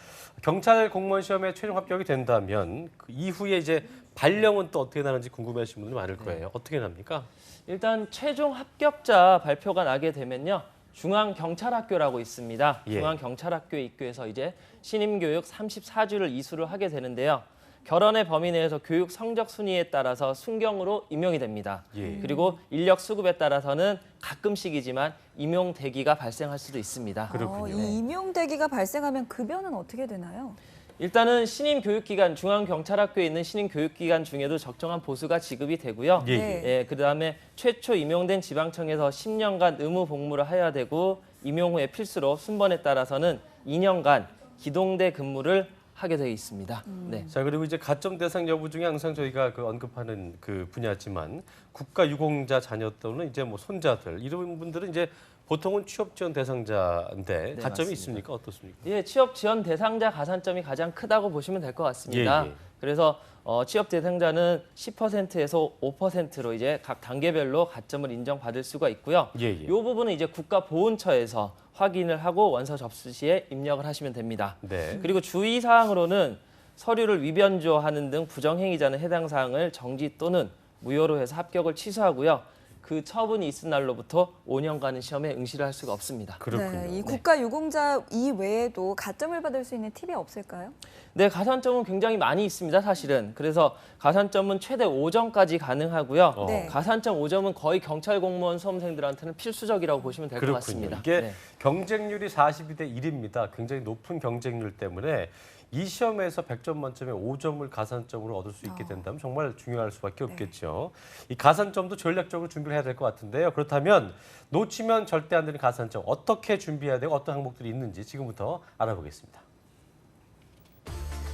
경찰 공무원 시험에 최종 합격이 된다면 그 이후에 이제 발령은 또 어떻게 나는지 궁금해하시는 분들이 많을 거예요. 어떻게 납니까? 일단 최종 합격자 발표가 나게 되면요. 중앙경찰학교라고 있습니다. 예. 중앙경찰학교에 입교해서 이제 신임교육 34주를 이수를 하게 되는데요. 결혼의 범위 내에서 교육 성적 순위에 따라서 순경으로 임용이 됩니다. 예. 그리고 인력 수급에 따라서는 가끔씩이지만 임용 대기가 발생할 수도 있습니다. 그렇군요. 이 임용 대기가 발생하면 급여는 어떻게 되나요? 일단은 신임 교육기관, 중앙경찰학교에 있는 신임 교육기관 중에도 적정한 보수가 지급이 되고요. 예, 네. 예, 그다음에 최초 임용된 지방청에서 10년간 의무 복무를 해야 되고 임용 후에 필수로 순번에 따라서는 2년간 기동대 근무를 하게 되어 있습니다. 네. 자, 그리고 이제 가점 대상 여부 중에 항상 저희가 언급하는 그 분야지만 국가 유공자 자녀 또는 이제 뭐 손자들 이런 분들은 이제 보통은 취업 지원 대상자인데 가점이 맞습니다. 있습니까? 어떻습니까? 예, 취업 지원 대상자 가산점이 가장 크다고 보시면 될 것 같습니다. 예, 예. 그래서 취업 대상자는 10%에서 5%로 이제 각 단계별로 가점을 인정받을 수가 있고요. 예, 예. 이 부분은 이제 국가보훈처에서 확인을 하고 원서 접수 시에 입력을 하시면 됩니다. 네. 그리고 주의 사항으로는 서류를 위변조하는 등 부정행위자는 해당 사항을 정지 또는 무효로 해서 합격을 취소하고요. 그 처분이 있은 날로부터 5년간은 시험에 응시를 할 수가 없습니다. 그렇군요. 네, 이 국가 유공자 이외에도 가점을 받을 수 있는 팁이 없을까요? 네, 가산점은 굉장히 많이 있습니다, 사실은. 그래서 가산점은 최대 5점까지 가능하고요. 네. 가산점 5점은 거의 경찰 공무원 수험생들한테는 필수적이라고 보시면 될 것 그렇군요. 같습니다. 이게 네. 경쟁률이 42대 1입니다. 굉장히 높은 경쟁률 때문에 이 시험에서 100점 만점에 5점을 가산점으로 얻을 수 있게 된다면 정말 중요할 수밖에 없겠죠. 이 가산점도 전략적으로 준비를 해야 될 것 같은데요. 그렇다면 놓치면 절대 안 되는 가산점 어떻게 준비해야 되고 어떤 항목들이 있는지 지금부터 알아보겠습니다.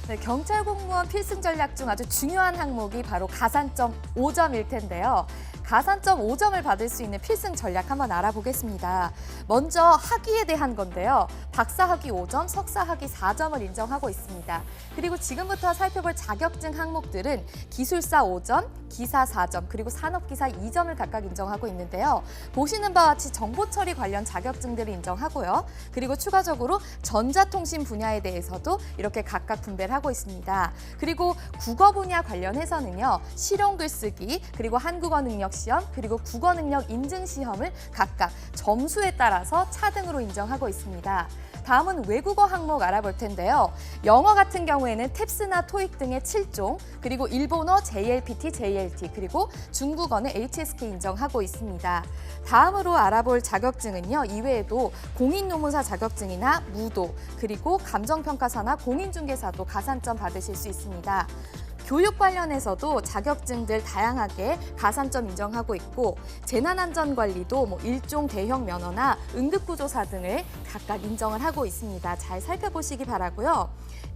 네, 경찰 공무원 필승 전략 중 아주 중요한 항목이 바로 가산점 5점일 텐데요. 가산점 5점을 받을 수 있는 필승 전략 한번 알아보겠습니다. 먼저 학위에 대한 건데요. 박사 학위 5점, 석사 학위 4점을 인정하고 있습니다. 그리고 지금부터 살펴볼 자격증 항목들은 기술사 5점, 기사 4점, 그리고 산업기사 2점을 각각 인정하고 있는데요. 보시는 바와 같이 정보처리 관련 자격증들을 인정하고요. 그리고 추가적으로 전자통신 분야에 대해서도 이렇게 각각 분배를 하고 있습니다. 그리고 국어 분야 관련해서는요. 실용 글쓰기, 그리고 한국어 능력 시험, 그리고 국어 능력 인증 시험을 각각 점수에 따라서 차등으로 인정하고 있습니다. 다음은 외국어 항목 알아볼 텐데요. 영어 같은 경우에는 탭스나 토익 등의 7종, 그리고 일본어 JLPT, JLT, 그리고 중국어는 HSK 인정하고 있습니다. 다음으로 알아볼 자격증은요. 이외에도 공인노무사 자격증이나 무도, 그리고 감정평가사나 공인중개사도 가산점 받으실 수 있습니다. 교육 관련해서도 자격증들 다양하게 가산점 인정하고 있고 재난안전관리도 일종 대형 면허나 응급구조사 등을 각각 인정을 하고 있습니다. 잘 살펴보시기 바라고요.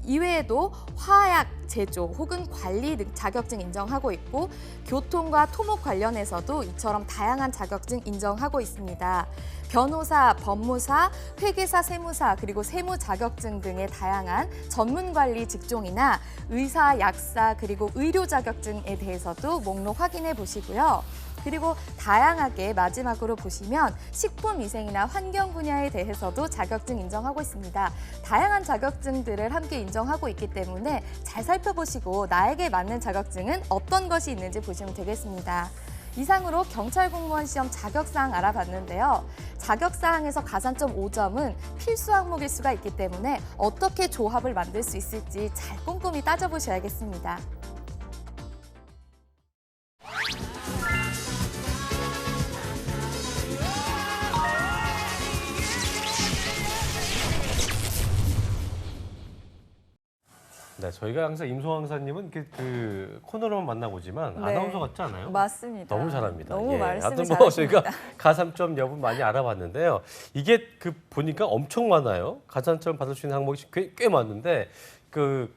이외에도 화약 제조 혹은 관리 등 자격증 인정하고 있고 교통과 토목 관련해서도 이처럼 다양한 자격증 인정하고 있습니다. 변호사, 법무사, 회계사, 세무사, 그리고 세무 자격증 등의 다양한 전문관리 직종이나 의사, 약사, 그리고 의료 자격증에 대해서도 목록 확인해 보시고요. 그리고 다양하게 마지막으로 보시면 식품위생이나 환경 분야에 대해서도 자격증 인정하고 있습니다. 다양한 자격증들을 함께 인정하고 있기 때문에 잘 살펴보시고 나에게 맞는 자격증은 어떤 것이 있는지 보시면 되겠습니다. 이상으로 경찰 공무원 시험 자격사항 알아봤는데요. 자격사항에서 가산점 5점은 필수 항목일 수가 있기 때문에 어떻게 조합을 만들 수 있을지 잘 꼼꼼히 따져보셔야겠습니다. 네, 저희가 항상 임소왕 강사님은 그 코너로만 만나보지만 네. 아나운서 같지 않아요? 맞습니다. 너무 잘합니다. 너무 말씀을 하여튼 잘하십니다. 저희가 가산점 여부 많이 알아봤는데요. 이게 보니까 엄청 많아요. 가산점 받을 수 있는 항목이 꽤 많은데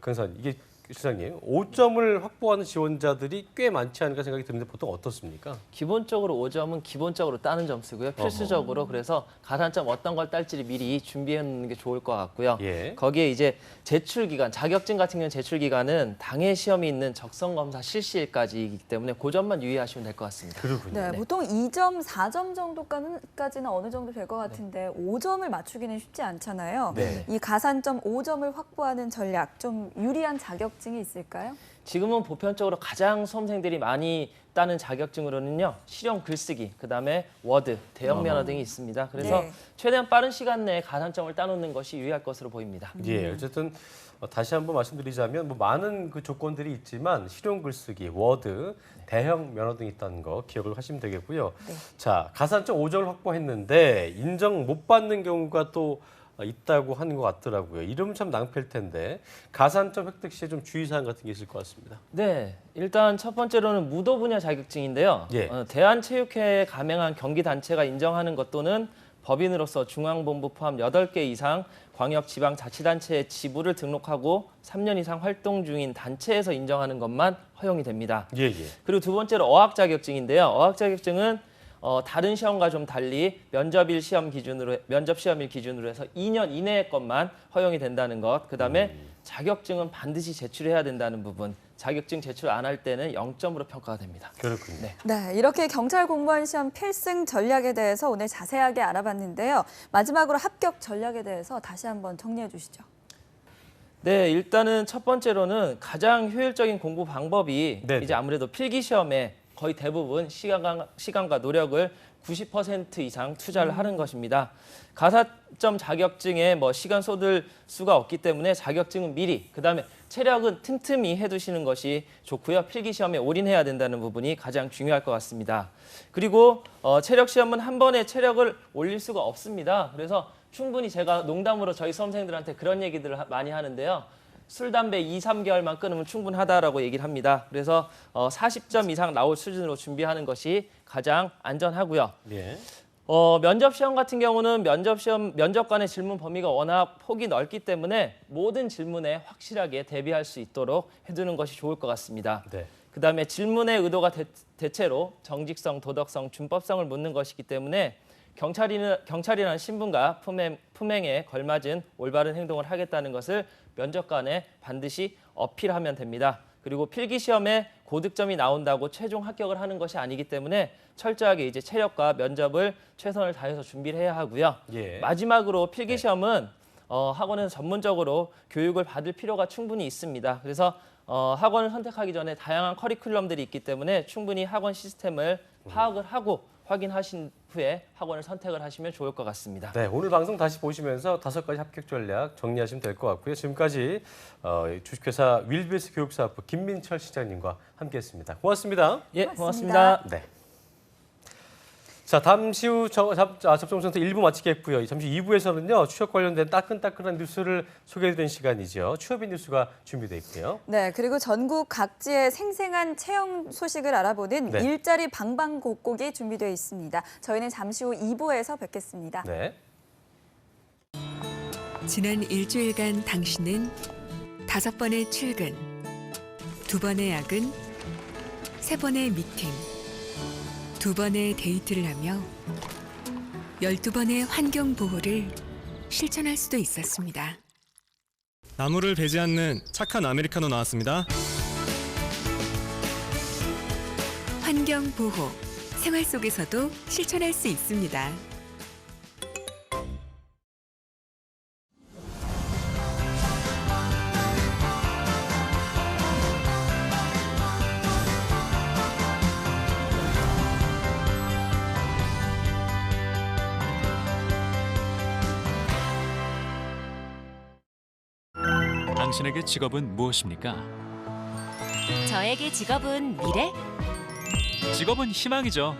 강사 이게 실장님 5점을 확보하는 지원자들이 꽤 많지 않을까 생각이 드는데 보통 어떻습니까? 기본적으로 5점은 기본적으로 따는 점수고요. 필수적으로 그래서 가산점 어떤 걸 딸지를 미리 준비해 놓는 게 좋을 것 같고요. 예. 거기에 이제 제출 기간, 자격증 같은 경우는 제출 기간은 당해 시험이 있는 적성 검사 실시일까지이기 때문에 그 점만 유의하시면 될 것 같습니다. 그렇군요. 네, 보통 2점, 4점 정도까지는 어느 정도 될 것 같은데 5점을 맞추기는 쉽지 않잖아요. 네. 이 가산점 5점을 확보하는 전략, 좀 유리한 자격증 자격증이 있을까요? 지금은 보편적으로 가장 수험생들이 많이 따는 자격증으로는요. 실용 글쓰기, 그다음에 워드, 대형 면허 등이 있습니다. 그래서 네. 최대한 빠른 시간 내에 가산점을 따놓는 것이 유의할 것으로 보입니다. 예, 어쨌든 다시 한번 말씀드리자면 뭐 많은 그 조건들이 있지만 실용 글쓰기, 워드, 대형 면허 등이 있다는 거 기억을 하시면 되겠고요. 네. 자, 가산점 5점을 확보했는데 인정 못 받는 경우가 또 있다고 하는 것 같더라고요. 이러면 참 낭패일 텐데 가산점 획득 시에 좀 주의사항 같은 게 있을 것 같습니다. 네, 일단 첫 번째로는 무도 분야 자격증인데요. 예. 대한체육회에 가맹한 경기단체가 인정하는 것 또는 법인으로서 중앙본부 포함 8개 이상 광역지방자치단체의 지부를 등록하고 3년 이상 활동 중인 단체에서 인정하는 것만 허용이 됩니다. 예, 예. 그리고 두 번째로 어학 자격증인데요. 어학 자격증은 다른 시험과 좀 달리 면접 시험일 기준으로 해서 2년 이내의 것만 허용이 된다는 것. 그다음에 자격증은 반드시 제출해야 된다는 부분. 자격증 제출 안 할 때는 0점으로 평가가 됩니다. 그렇군요. 네. 네, 이렇게 경찰 공무원 시험 필승 전략에 대해서 오늘 자세하게 알아봤는데요. 마지막으로 합격 전략에 대해서 다시 한번 정리해 주시죠. 네, 일단은 첫 번째로는 가장 효율적인 공부 방법이 네네. 이제 아무래도 필기 시험에 거의 대부분 시간과 노력을 90% 이상 투자를 하는 것입니다. 가산점 자격증에 뭐 시간 쏟을 수가 없기 때문에 자격증은 미리, 그다음에 체력은 틈틈이 해두시는 것이 좋고요. 필기 시험에 올인해야 된다는 부분이 가장 중요할 것 같습니다. 그리고 체력 시험은 한 번에 체력을 올릴 수가 없습니다. 그래서 충분히 제가 농담으로 저희 수험생들한테 그런 얘기들을 많이 하는데요. 술, 담배 2, 3개월만 끊으면 충분하다라고 얘기를 합니다. 그래서 40점 이상 나올 수준으로 준비하는 것이 가장 안전하고요. 예. 면접 시험 같은 경우는 면접관의 질문 범위가 워낙 폭이 넓기 때문에 모든 질문에 확실하게 대비할 수 있도록 해두는 것이 좋을 것 같습니다. 네. 그다음에 질문의 의도가 대체로 정직성, 도덕성, 준법성을 묻는 것이기 때문에 경찰이라는 신분과 품행에 걸맞은 올바른 행동을 하겠다는 것을 면접관에 반드시 어필하면 됩니다. 그리고 필기시험에 고득점이 나온다고 최종 합격을 하는 것이 아니기 때문에 철저하게 이제 체력과 면접을 최선을 다해서 준비를 해야 하고요. 예. 마지막으로 필기시험은 학원에서 전문적으로 교육을 받을 필요가 충분히 있습니다. 그래서 학원을 선택하기 전에 다양한 커리큘럼들이 있기 때문에 충분히 학원 시스템을 파악을 하고 확인하신 후에 학원을 선택을 하시면 좋을 것 같습니다. 네, 오늘 방송 다시 보시면서 5가지 합격 전략 정리하시면 될 것 같고요. 지금까지 주식회사 윌비스 교육사업부 김민철 시장님과 함께했습니다. 고맙습니다. 예, 고맙습니다. 고맙습니다. 네. 자, 잠시 후 접종센터 1부 마치겠고요. 잠시 2부에서는요. 취업 관련된 따끈따끈한 뉴스를 소개해드리는 시간이죠. 취업인 뉴스가 준비되어 있고요. 네, 그리고 전국 각지의 생생한 채용 소식을 알아보는 네. 일자리 방방곡곡이 준비되어 있습니다. 저희는 잠시 후 2부에서 뵙겠습니다. 네. 지난 일주일간 당신은 5번의 출근, 2번의 야근, 3번의 미팅, 2번의 데이트를 하며 12번의 환경 보호를 실천할 수도 있었습니다. 나무를 베지 않는 착한 아메리카노 나왔습니다. 환경 보호, 생활 속에서도 실천할 수 있습니다. 당신에게 직업은 무엇입니까? 저에게 직업은 미래? 직업은 희망이죠.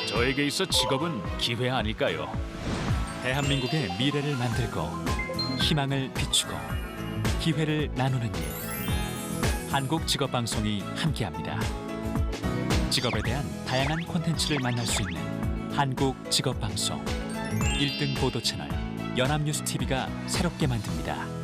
저에게 있어 직업은 기회 아닐까요? 대한민국의 미래를 만들고 희망을 비추고 기회를 나누는 일. 한국직업방송이 함께합니다. 직업에 대한 다양한 콘텐츠를 만날 수 있는 한국직업방송 1등 보도 채널 연합뉴스TV가 새롭게 만듭니다.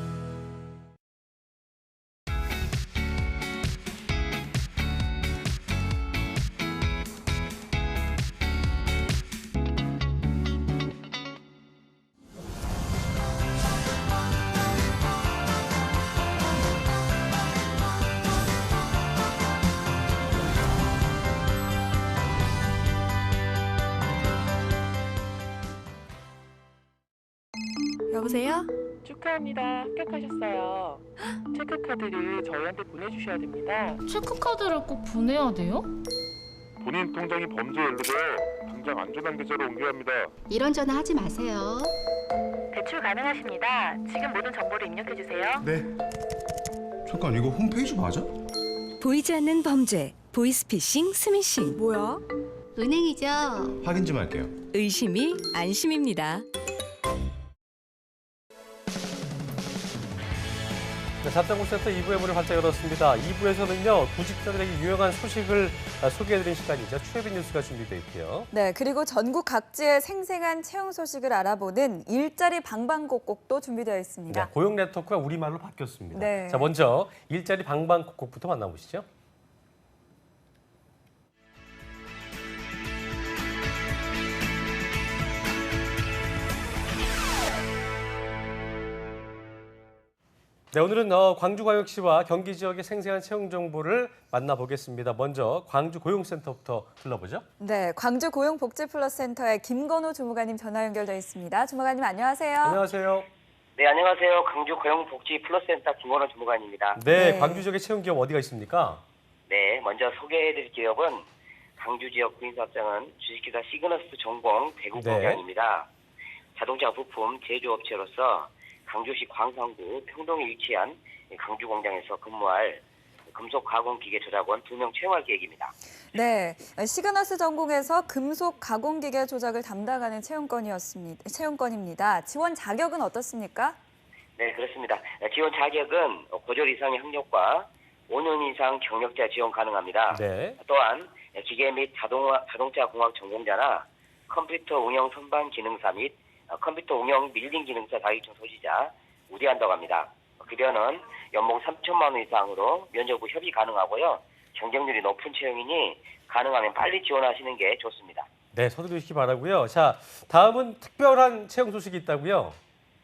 여보세요? 축하합니다. 합격하셨어요. 체크카드를 저희한테 보내주셔야 됩니다. 체크카드를 꼭 보내야 돼요? 본인 통장이 범죄에 연루되어 당장 안전한 계좌로 옮겨야 합니다. 이런 전화 하지 마세요. 대출 가능하십니다. 지금 모든 정보를 입력해주세요. 네. 잠깐 이거 홈페이지 맞아? 보이지 않는 범죄, 보이스피싱, 스미싱. 뭐야? 은행이죠. 확인 좀 할게요. 의심이 안심입니다. 네, 잡장구센터 2부의 문을 활짝 열었습니다. 2부에서는요, 구직자들에게 유용한 소식을 소개해드리는 시간이죠. 추혜빈 뉴스가 준비되어 있고요. 네, 그리고 전국 각지의 생생한 채용 소식을 알아보는 일자리 방방곡곡도 준비되어 있습니다. 네, 고용 네트워크가 우리말로 바뀌었습니다. 네. 자, 먼저 일자리 방방곡곡부터 만나보시죠. 네, 오늘은 광주광역시와 경기 지역의 생생한 채용 정보를 만나보겠습니다. 먼저 광주 고용센터부터 둘러보죠. 네, 광주 고용복지플러스센터의 김건우 주무관님 전화 연결되어 있습니다. 주무관님 안녕하세요. 안녕하세요. 네, 안녕하세요. 광주 고용복지플러스센터 김건우 주무관입니다. 네, 광주 지역의 채용 기업 어디가 있습니까? 네, 먼저 소개해드릴 기업은 광주 지역 구인사업장은 주식회사 시그너스 전공 대구 네. 공장입니다. 자동차 부품 제조업체로서 광주시 광산구 평동에 위치한 광주 공장에서 근무할 금속 가공 기계 조작원 2명 채용할 계획입니다. 네, 시그너스 전공에서 금속 가공 기계 조작을 담당하는 채용건입니다. 지원 자격은 어떻습니까? 네, 그렇습니다. 지원 자격은 고졸 이상의 학력과 5년 이상 경력자 지원 가능합니다. 네. 또한 기계 및 자동차 공학 전공자나 컴퓨터 운영 선반 기능사 및 컴퓨터 운영 밀링 기능사 자격증 소지자 우대한다고 합니다. 급여는 연봉 3천만 원 이상으로 면접 후 협의 가능하고요. 경쟁률이 높은 채용이니 가능하면 빨리 지원하시는 게 좋습니다. 네, 서두르시기 바라고요. 자, 다음은 특별한 채용 소식이 있다고요?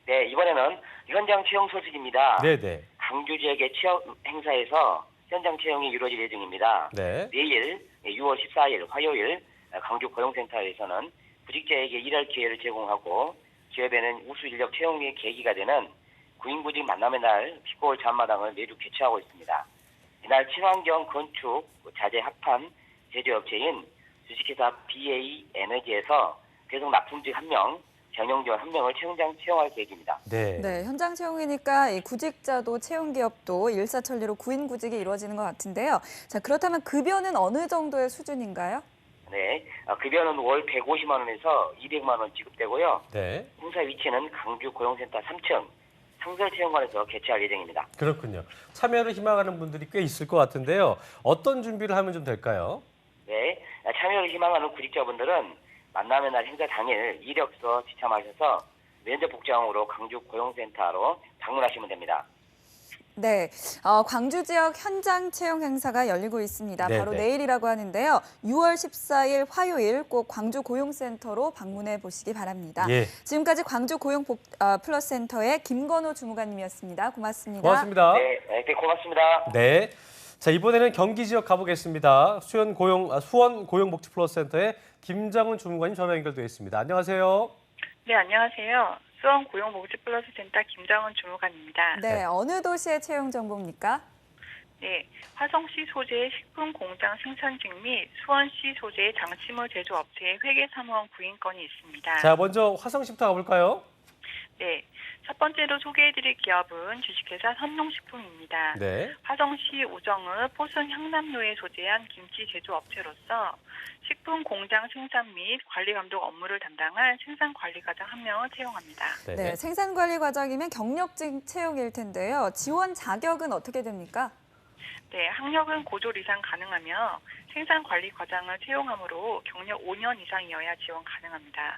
네, 이번에는 현장 채용 소식입니다. 네네. 광주 지역의 취업 행사에서 현장 채용이 이루어질 예정입니다. 네. 내일 6월 14일 화요일 광주 고용센터에서는 구직자에게 일할 기회를 제공하고 기업에는 우수 인력 채용의 계기가 되는 구인구직 만남의 날 빛고울 잔마당을 매주 개최하고 있습니다. 이날 친환경 건축 자재 합판 제조업체인 주식회사 BA 에너지에서 배송 납품직 1명, 경영지원 1명을 채용할 계획입니다. 네. 네, 현장 채용이니까 이 구직자도 채용 기업도 일사천리로 구인구직이 이루어지는 것 같은데요. 자, 그렇다면 급여는 어느 정도의 수준인가요? 네, 급여는 월 150만 원에서 200만 원 지급되고요. 네. 행사 위치는 광주 고용센터 3층 상설체험관에서 개최할 예정입니다. 그렇군요. 참여를 희망하는 분들이 꽤 있을 것 같은데요. 어떤 준비를 하면 좀 될까요? 네, 참여를 희망하는 구직자분들은 만남의 날 행사 당일 이력서 지참하셔서 면접 복장으로 광주 고용센터로 방문하시면 됩니다. 네, 광주 지역 현장 채용 행사가 열리고 있습니다. 네, 바로 네. 내일이라고 하는데요. 6월 14일 화요일 꼭 광주 고용센터로 방문해 보시기 바랍니다. 예. 지금까지 광주 고용플러스센터의 김건우 주무관님이었습니다. 고맙습니다. 고맙습니다. 네, 고맙습니다. 네. 자, 이번에는 경기 지역 가보겠습니다. 수원 고용복지플러스센터의 김장훈 주무관님 전화 연결되어 있습니다. 안녕하세요. 네, 안녕하세요. 수원 고용복지플러스센터 김장훈 주무관입니다. 네, 어느 도시의 채용 정보입니까? 네, 화성시 소재의 식품 공장 생산직 및 수원시 소재의 장치물 제조업체의 회계 사무원 구인건이 있습니다. 자, 먼저 화성시부터 가볼까요? 네, 첫 번째로 소개해드릴 기업은 주식회사 선농식품입니다. 네. 화성시 우정읍 포순 향남로에 소재한 김치 제조업체로서 식품 공장 생산 및 관리 감독 업무를 담당할 생산관리과장 1명을 채용합니다. 네, 생산관리 과장이면 경력직 채용일 텐데요. 지원 자격은 어떻게 됩니까? 네, 학력은 고졸 이상 가능하며 생산관리과장을 채용하므로 경력 5년 이상이어야 지원 가능합니다.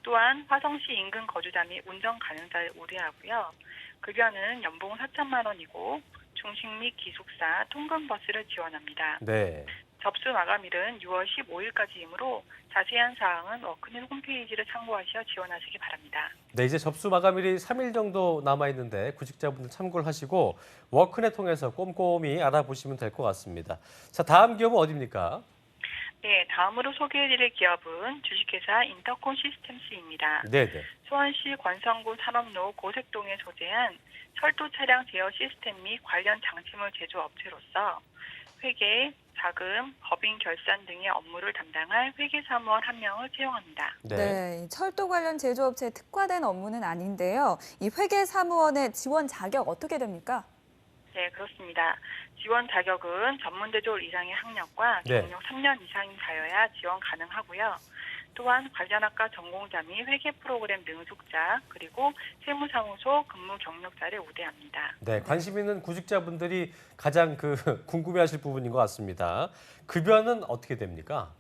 또한 화성시 인근 거주자 및 운전 가능자를 우대하고요. 급여는 연봉 4천만 원이고 중식 및 기숙사, 통근버스를 지원합니다. 네. 접수 마감일은 6월 15일까지이므로 자세한 사항은 워크넷 홈페이지를 참고하셔 지원하시기 바랍니다. 네, 이제 접수 마감일이 3일 정도 남아있는데 구직자분들 참고를 하시고 워크넷 통해서 꼼꼼히 알아보시면 될 것 같습니다. 자, 다음 기업은 어디입니까? 네, 다음으로 소개해드릴 기업은 주식회사 인터콘 시스템스입니다. 네네. 수원시 권성구 산업로 고색동에 소재한 철도 차량 제어 시스템 및 관련 장치물 제조업체로서 회계, 자금, 법인 결산 등의 업무를 담당할 회계사무원 1명을 채용합니다. 네, 철도 관련 제조업체에 특화된 업무는 아닌데요. 이 회계사무원의 지원 자격 어떻게 됩니까? 네, 그렇습니다. 지원 자격은 전문대졸 이상의 학력과 경력 3년 이상이자여야 지원 가능하고요. 또한 관련 학과 전공자 및 회계 프로그램 능숙자 그리고 세무사무소 근무 경력자를 우대합니다. 네, 관심 있는 구직자분들이 가장 궁금해하실 부분인 것 같습니다. 급여는 어떻게 됩니까?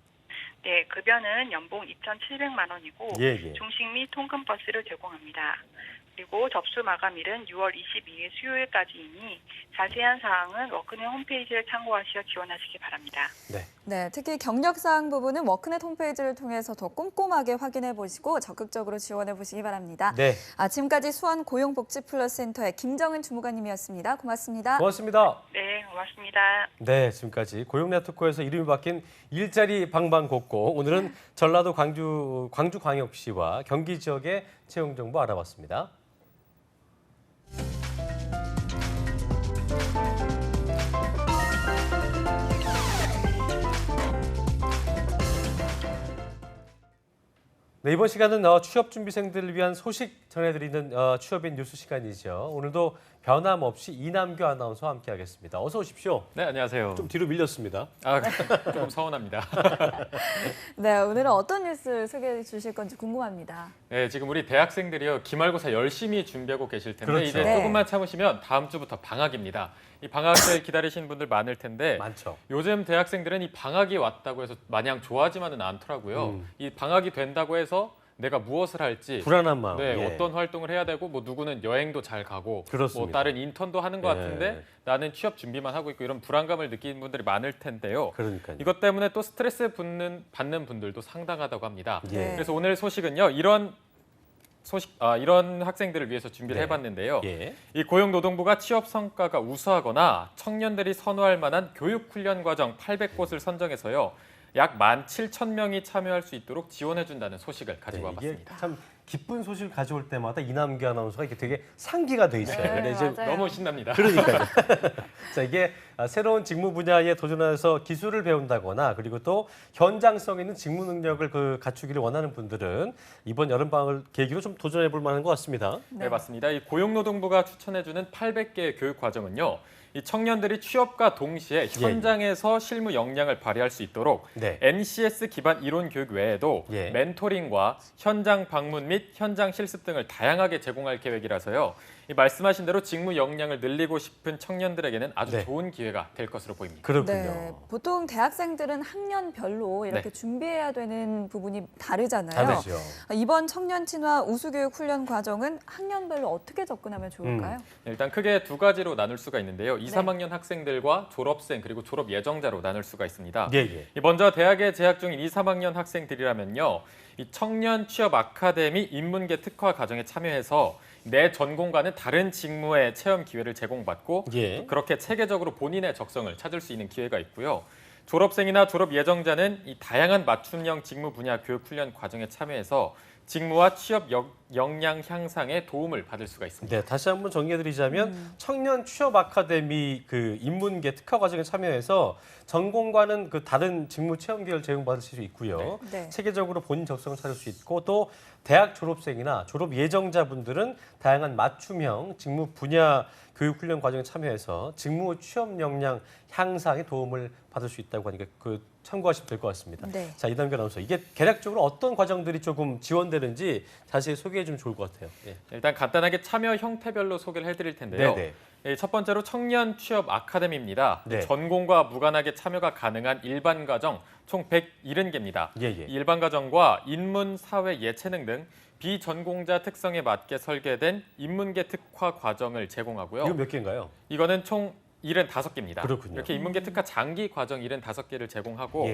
네, 급여는 연봉 2,700만 원이고 예. 중식 및 통근 버스를 제공합니다. 그리고 접수 마감일은 6월 22일 수요일까지이니 자세한 사항은 워크넷 홈페이지를 참고하시어 지원하시기 바랍니다. 네, 특히 경력사항 부분은 워크넷 홈페이지를 통해서 더 꼼꼼하게 확인해 보시고 적극적으로 지원해 보시기 바랍니다. 네. 지금까지 수원 고용복지플러스센터의 김정은 주무관님이었습니다. 고맙습니다. 고맙습니다. 네, 고맙습니다. 네, 지금까지 고용네트워크에서 이름이 바뀐 일자리 방방곡곡. 오늘은 전라도 광주광역시와 경기 지역의 채용 정보 알아봤습니다. 네, 이번 시간은 취업준비생들을 위한 소식 전해드리는 취업인 뉴스 시간이죠. 오늘도 변함없이 이남규 아나운서와 함께하겠습니다. 어서 오십시오. 네, 안녕하세요. 좀 뒤로 밀렸습니다. 조금 서운합니다. 네, 오늘은 어떤 뉴스 소개해 주실 건지 궁금합니다. 네, 지금 우리 대학생들이요 기말고사 열심히 준비하고 계실 텐데 그렇죠. 이제 조금만 참으시면 다음 주부터 방학입니다. 이 방학을 기다리시는 분들 많을 텐데 많죠. 요즘 대학생들은 이 방학이 왔다고 해서 마냥 좋아하지만은 않더라고요. 이 방학이 된다고 해서 내가 무엇을 할지 불안한 마음. 네, 예. 어떤 활동을 해야 되고 뭐 누구는 여행도 잘 가고 그렇습니다. 뭐 다른 인턴도 하는 것 같은데 나는 취업 준비만 하고 있고 이런 불안감을 느끼는 분들이 많을 텐데요. 그러니까요. 이것 때문에 또 스트레스 받는 분들도 상당하다고 합니다. 예. 그래서 오늘 소식은요. 이런 학생들을 위해서 준비를 해봤는데요. 이 고용노동부가 취업 성과가 우수하거나 청년들이 선호할 만한 교육훈련 과정 800곳을 선정해서요. 약 17,000명이 참여할 수 있도록 지원해준다는 소식을 가지고 와봤습니다. 이게 참 기쁜 소식을 가져올 때마다 이남규 아나운서가 이게 되게 상기가 돼 있어요. 네, 근데 이제 맞아요. 너무 신납니다. 그러니까요. 자, 이게 새로운 직무 분야에 도전해서 기술을 배운다거나 그리고 또 현장성 있는 직무 능력을 갖추기를 원하는 분들은 이번 여름방학을 계기로 좀 도전해 볼 만한 것 같습니다. 네, 맞습니다. 이 고용노동부가 추천해주는 800개의 교육 과정은요. 이 청년들이 취업과 동시에 현장에서 실무 역량을 발휘할 수 있도록 NCS 기반 이론 교육 외에도 멘토링과 현장 방문 및 현장 실습 등을 다양하게 제공할 계획이라서요. 이 말씀하신 대로 직무 역량을 늘리고 싶은 청년들에게는 아주 좋은 기회가 될 것으로 보입니다. 그렇군요. 네, 보통 대학생들은 학년별로 이렇게 준비해야 되는 부분이 다르잖아요. 다르죠. 이번 청년 친화 우수교육 훈련 과정은 학년별로 어떻게 접근하면 좋을까요? 일단 크게 두 가지로 나눌 수가 있는데요. 2, 3학년 학생들과 졸업생 그리고 졸업 예정자로 나눌 수가 있습니다. 먼저 대학에 재학 중인 2, 3학년 학생들이라면요. 이 청년 취업 아카데미 인문계 특화 과정에 참여해서 내 전공과는 다른 직무의 체험 기회를 제공받고 그렇게 체계적으로 본인의 적성을 찾을 수 있는 기회가 있고요. 졸업생이나 졸업 예정자는 이 다양한 맞춤형 직무 분야 교육 훈련 과정에 참여해서 직무와 취업 역량 향상에 도움을 받을 수가 있습니다. 네, 다시 한번 정리해드리자면 청년 취업 아카데미 인문계 특화 과정에 참여해서 전공과는 다른 직무 체험 기회를 제공받을 수 있고요. 체계적으로 본인 적성을 찾을 수 있고 또 대학 졸업생이나 졸업 예정자분들은 다양한 맞춤형 직무 분야 교육 훈련 과정에 참여해서 직무 취업 역량 향상에 도움을 받을 수 있다고 하니까 참고하시면 될 것 같습니다. 자, 이남규 아나운서, 이게 개략적으로 어떤 과정들이 조금 지원되는지 자세히 소개해 주면 좋을 것 같아요. 일단 간단하게 참여 형태별로 소개를 해드릴 텐데요. 첫 번째로 청년 취업 아카데미입니다. 전공과 무관하게 참여가 가능한 일반 과정 총 170개입니다. 일반 과정과 인문, 사회, 예체능 등 비전공자 특성에 맞게 설계된 인문계 특화 과정을 제공하고요. 이거 몇 개인가요? 이거는 총 75개입니다. 그렇군요. 이렇게 인문계 특화 장기 과정 75개를 제공하고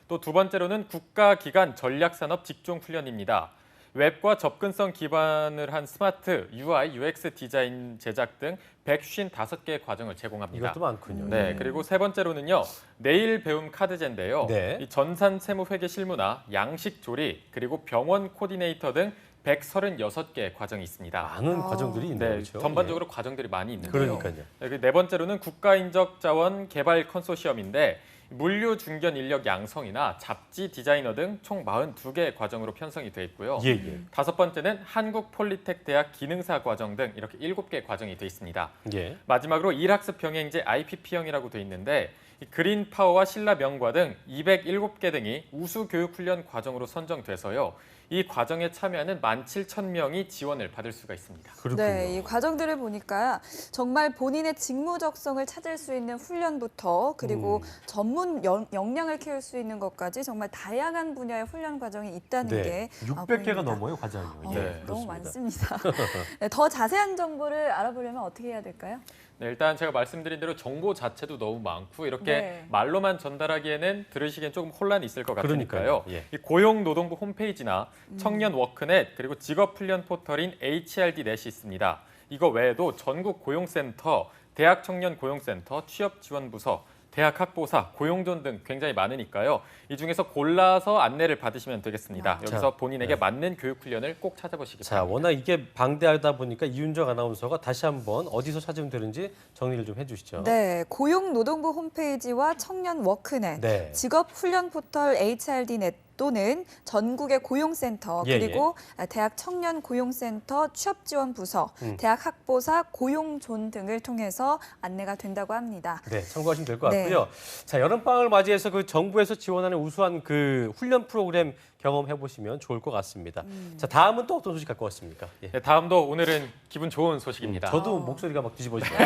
또 두 번째로는 국가기관 전략산업 직종훈련입니다. 웹과 접근성 기반을 한 스마트 UI, UX 디자인 제작 등 155개의 과정을 제공합니다. 이것도 많군요. 네, 그리고 세 번째로는요. 내일 배움 카드제인데요. 네. 이 전산 세무 회계 실무나 양식 조리, 그리고 병원 코디네이터 등 136개의 과정이 있습니다. 많은 과정들이 있네요. 네, 그렇죠? 전반적으로 과정들이 많이 있는데요. 그러니까요. 네, 네 번째로는 국가인적 자원 개발 컨소시엄인데 물류 중견 인력 양성이나 잡지 디자이너 등 총 42개의 과정으로 편성이 돼 있고요. 예, 예. 다섯 번째는 한국 폴리텍 대학 기능사 과정 등 이렇게 7개의 과정이 돼 있습니다. 예. 마지막으로 일학습 병행제 IPP형이라고 돼 있는데 이 그린 파워와 신라 명과 등 207개 등이 우수 교육 훈련 과정으로 선정돼서요. 이 과정에 참여하는 17,000명이 지원을 받을 수가 있습니다. 네, 이 과정들을 보니까 정말 본인의 직무 적성을 찾을 수 있는 훈련부터 그리고 전문 역량을 키울 수 있는 것까지 정말 다양한 분야의 훈련 과정이 있다는 네. 게 600개가 보입니다. 넘어요, 과정이. 예, 너무 그렇습니다. 많습니다. 네, 더 자세한 정보를 알아보려면 어떻게 해야 될까요? 네, 일단 제가 말씀드린 대로 정보 자체도 너무 많고 이렇게 네. 말로만 전달하기에는 들으시기엔 조금 혼란이 있을 것 같으니까요. 그러니까요. 예. 이 고용노동부 홈페이지나 청년 워크넷 그리고 직업훈련 포털인 HRD넷이 있습니다. 이거 외에도 전국 고용센터, 대학 청년 고용센터, 취업지원부서, 대학 학보사, 고용존 등 굉장히 많으니까요. 이 중에서 골라서 안내를 받으시면 되겠습니다. 여기서 자, 본인에게 네. 맞는 교육 훈련을 꼭 찾아보시기 자, 바랍니다. 워낙 이게 방대하다 보니까 이윤정 아나운서가 다시 한번 어디서 찾으면 되는지 정리를 좀 해주시죠. 네, 고용노동부 홈페이지와 청년 워크넷, 네. 직업훈련 포털 HRD넷 또는 전국의 고용센터 예, 그리고 대학 청년 고용센터 취업지원부서, 대학 학보사 고용존 등을 통해서 안내가 된다고 합니다. 네, 참고하시면 될 것 네. 같고요. 자, 여름방학을 맞이해서 그 정부에서 지원하는 우수한 그 훈련 프로그램 경험해 보시면 좋을 것 같습니다. 자, 다음은 또 어떤 소식 갖고 왔습니까? 예. 네, 다음도 오늘은 기분 좋은 소식입니다. 저도 목소리가 막 뒤집어지네요.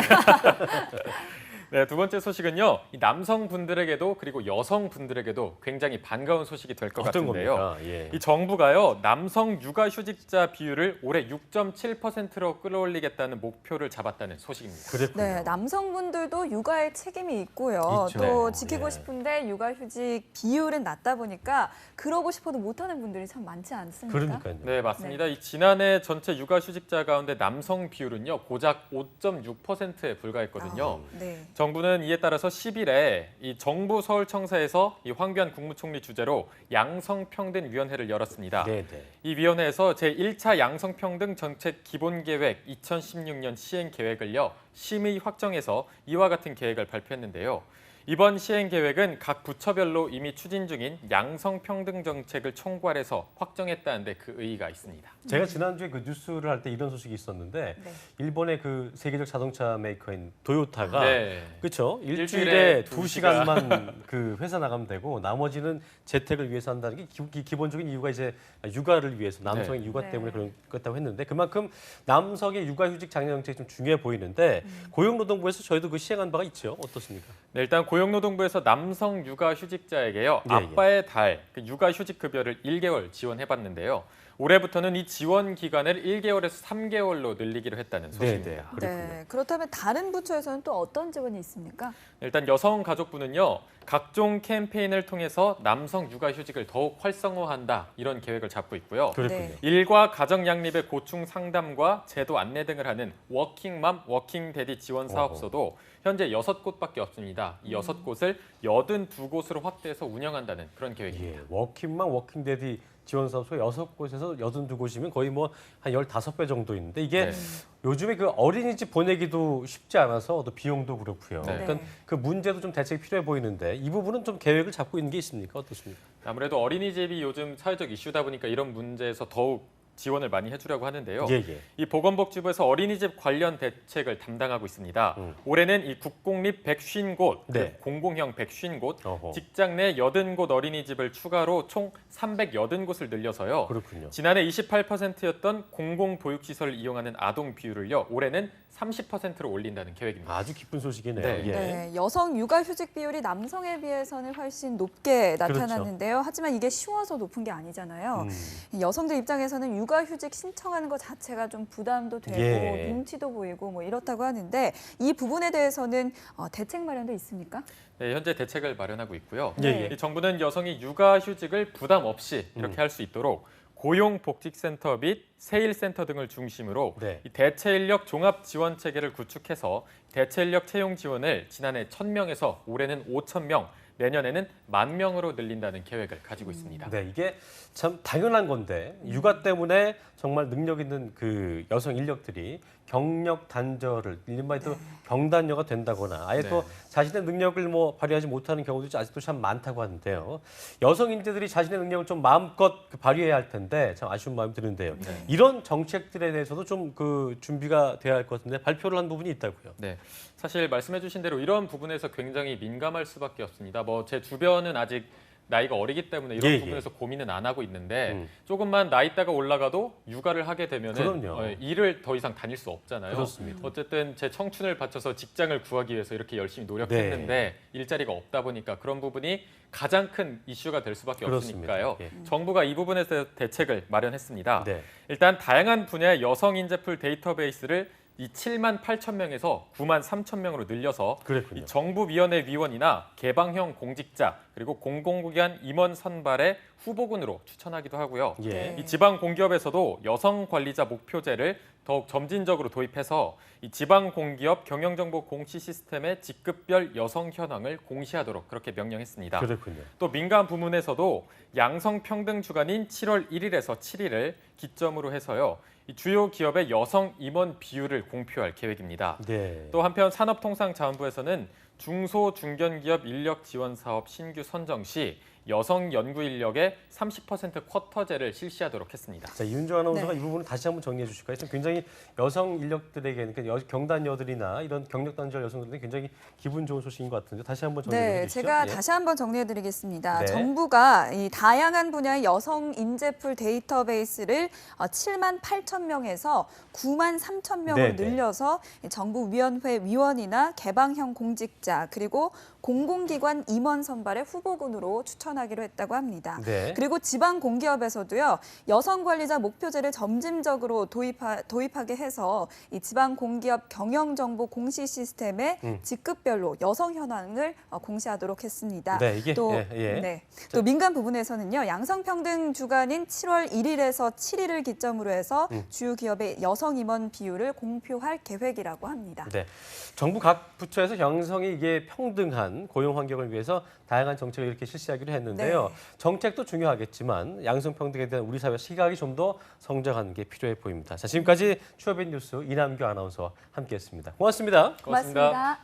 네, 두 번째 소식은요. 이 남성분들에게도 그리고 여성분들에게도 굉장히 반가운 소식이 될 것 어떤 같은데요. 겁니까? 예. 이 정부가요. 남성 육아휴직자 비율을 올해 6.7%로 끌어올리겠다는 목표를 잡았다는 소식입니다. 그랬군요. 네, 남성분들도 육아에 책임이 있고요. 있죠. 또 네. 지키고 싶은데 육아휴직 비율은 낮다 보니까 그러고 싶어도 못하는 분들이 참 많지 않습니까? 그러니까요. 네, 맞습니다. 이 지난해 전체 육아휴직자 가운데 남성 비율은요. 고작 5.6%에 불과했거든요. 네. 정부는 이에 따라서 10일에 이 정부 서울청사에서 이 황교안 국무총리 주재로 양성평등위원회를 열었습니다. 네, 네. 이 위원회에서 제1차 양성평등 정책 기본계획 2016년 시행 계획을요 심의 확정해서 이와 같은 계획을 발표했는데요. 이번 시행 계획은 각 부처별로 이미 추진 중인 양성평등 정책을 총괄해서 확정했다는데 그 의의가 있습니다. 제가 지난주에 그 뉴스를 할 때 이런 소식이 있었는데 일본의 그 세계적 자동차 메이커인 도요타가 그렇죠? 일주일에 2시간만 그 회사 나가면 되고 나머지는 재택을 위해서 한다는 게 기본적인 이유가 이제 육아를 위해서 남성의 육아 때문에 그런 거다고 했는데 그만큼 남성의 육아휴직 장려 정책이 좀 중요해 보이는데 고용노동부에서 저희도 그 시행한 바가 있죠. 어떻습니까? 네, 일단 고용노동부에서 남성 육아휴직자에게요 예, 예. 아빠의 달 육아휴직 급여를 1개월 지원해봤는데요. 올해부터는 이 지원 기간을 1개월에서 3개월로 늘리기로 했다는 소식입니다. 네, 그렇다면 다른 부처에서는 또 어떤 지원이 있습니까? 일단 여성가족부는요. 각종 캠페인을 통해서 남성 육아휴직을 더욱 활성화한다 이런 계획을 잡고 있고요. 그렇군요. 일과 가정 양립의 고충 상담과 제도 안내 등을 하는 워킹맘, 워킹데디 지원 사업소도 현재 6곳밖에 없습니다. 이 6곳을 82곳으로 확대해서 운영한다는 그런 계획입니다. 예, 워킹맘, 워킹데디 지원 사업소 6곳에서 82곳이면 거의 뭐 한 15배 정도 있는데 이게 요즘에 그 어린이집 보내기도 쉽지 않아서 또 비용도 그렇고요. 그러니까 그 문제도 좀 대책이 필요해 보이는데 이 부분은 좀 계획을 잡고 있는 게 있습니까? 어떻습니까? 아무래도 어린이집이 요즘 사회적 이슈다 보니까 이런 문제에서 더욱 지원을 많이 해주려고 하는데요. 예, 예. 이 보건복지부에서 어린이집 관련 대책을 담당하고 있습니다. 올해는 이 국공립 150곳, 네. 공공형 150곳, 어허. 직장 내 80곳 어린이집을 추가로 총 380곳을 늘려서요. 그렇군요. 지난해 28%였던 공공보육시설을 이용하는 아동 비율을요. 올해는 30%로 올린다는 계획입니다. 아주 기쁜 소식이네요. 네. 예. 네, 여성 육아휴직 비율이 남성에 비해서는 훨씬 높게 나타났는데요. 하지만 이게 쉬워서 높은 게 아니잖아요. 여성들 입장에서는 육아휴직 신청하는 것 자체가 좀 부담도 되고 예. 눈치도 보이고 뭐 이렇다고 하는데 이 부분에 대해서는 대책 마련도 있습니까? 네, 현재 대책을 마련하고 있고요. 예, 예. 이 정부는 여성이 육아휴직을 부담 없이 이렇게 할 수 있도록 고용복직센터 및 세일센터 등을 중심으로 네. 이 대체인력 종합지원 체계를 구축해서 대체인력 채용 지원을 지난해 1,000명에서 올해는 5,000명, 내년에는 10,000명으로 늘린다는 계획을 가지고 있습니다. 네, 이게 참 당연한 건데 육아 때문에 정말 능력 있는 그 여성 인력들이 경력 단절을 이른바 또 경단녀가 된다거나 아예 또 자신의 능력을 뭐 발휘하지 못하는 경우도 아직도 참 많다고 하는데요. 여성 인재들이 자신의 능력을 좀 마음껏 발휘해야 할 텐데 참 아쉬운 마음이 드는데요. 이런 정책들에 대해서도 좀 그 준비가 돼야 할 것 같은데 발표를 한 부분이 있다고요. 네, 사실 말씀해주신 대로 이런 부분에서 굉장히 민감할 수밖에 없습니다. 뭐 제 주변은 아직 나이가 어리기 때문에 이런 부분에서 고민은 안 하고 있는데 조금만 나이대가 올라가도 육아를 하게 되면은 일을 더 이상 다닐 수 없잖아요. 그렇습니다. 어쨌든 제 청춘을 바쳐서 직장을 구하기 위해서 이렇게 열심히 노력했는데 일자리가 없다 보니까 그런 부분이 가장 큰 이슈가 될 수밖에 없으니까요. 정부가 이 부분에 대해서 대책을 마련했습니다. 일단 다양한 분야의 여성 인재풀 데이터베이스를 이 78,000명에서 93,000명으로 늘려서 이 정부위원회 위원이나 개방형 공직자 그리고 공공기관 임원 선발의 후보군으로 추천하기도 하고요. 이 지방 공기업에서도 여성 관리자 목표제를 더욱 점진적으로 도입해서 이 지방 공기업 경영정보 공시 시스템의 직급별 여성 현황을 공시하도록 그렇게 명령했습니다. 그렇군요. 또 민간 부문에서도 양성평등 주간인 7월 1일에서 7일을 기점으로 해서요. 이 주요 기업의 여성 임원 비율을 공표할 계획입니다. 또 한편 산업통상자원부에서는 중소중견기업 인력 지원 사업 신규 선정 시 여성 연구 인력의 30% 쿼터제를 실시하도록 했습니다. 자, 이윤정 아나운서가 이 부분을 다시 한번 정리해 주실까요? 지금 굉장히 여성 인력들에게는 그러니까 경단녀들이나 이런 경력 단절 여성들에게 굉장히 기분 좋은 소식인 것 같은데 다시 한번 정리해 주시죠. 제가 다시 한번 정리해 드리겠습니다. 정부가 이 다양한 분야의 여성 인재풀 데이터베이스를 78,000명에서 93,000명으로 늘려서 정부위원회 위원이나 개방형 공직자 그리고 공공기관 임원 선발의 후보군으로 추천하기로 했다고 합니다. 그리고 지방 공기업에서도요 여성 관리자 목표제를 점진적으로 도입하게 해서 이 지방 공기업 경영정보 공시 시스템의 직급별로 여성 현황을 공시하도록 했습니다. 또 민간 부분에서는요 양성평등 주간인 7월 1일에서 7일을 기점으로 해서 주요 기업의 여성 임원 비율을 공표할 계획이라고 합니다. 정부 각 부처에서 여성이 이게 평등한 고용 환경을 위해서 다양한 정책을 이렇게 실시하기로 했는데요. 정책도 중요하겠지만 양성평등에 대한 우리 사회 시각이 좀 더 성장하는 게 필요해 보입니다. 자, 지금까지 취업인 뉴스 이남규 아나운서와 함께했습니다. 고맙습니다. 고맙습니다.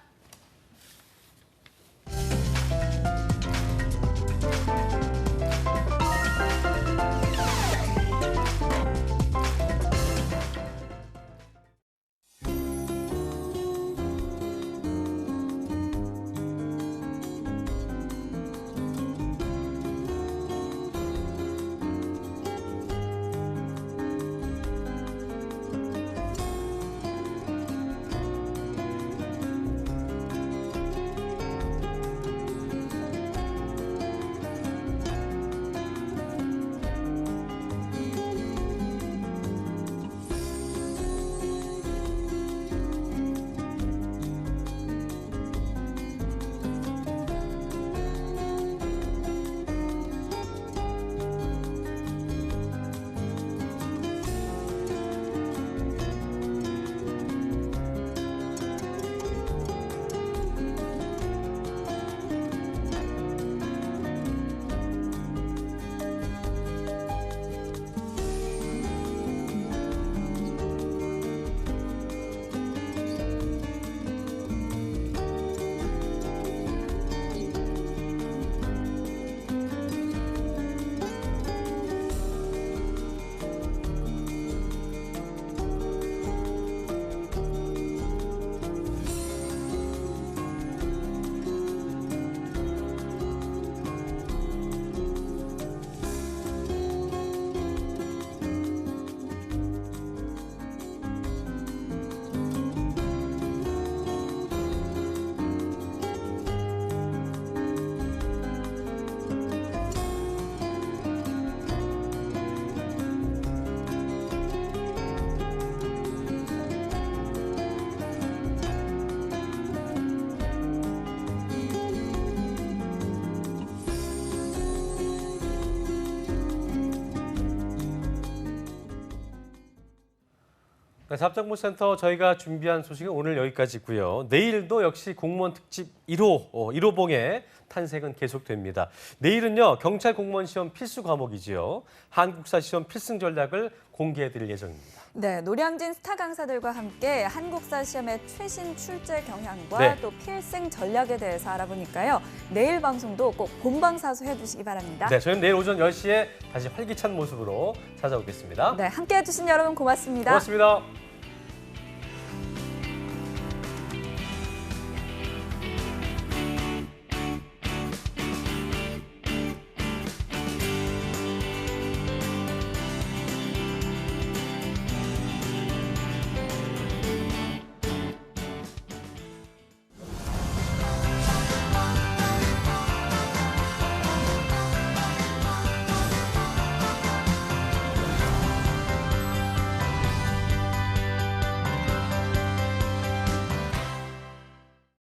네, 답정보센터 저희가 준비한 소식은 오늘 여기까지고요. 내일도 역시 공무원 특집 1호 봉의 탄생은 계속됩니다. 내일은요 경찰 공무원 시험 필수 과목이지요. 한국사 시험 필승 전략을 공개해드릴 예정입니다. 네, 노량진 스타 강사들과 함께 한국사 시험의 최신 출제 경향과 네. 또 필승 전략에 대해서 알아보니까요. 내일 방송도 꼭 본방사수 해두시기 바랍니다. 네, 저희는 내일 오전 10시에 다시 활기찬 모습으로 찾아오겠습니다. 네, 함께해 주신 여러분 고맙습니다. 고맙습니다.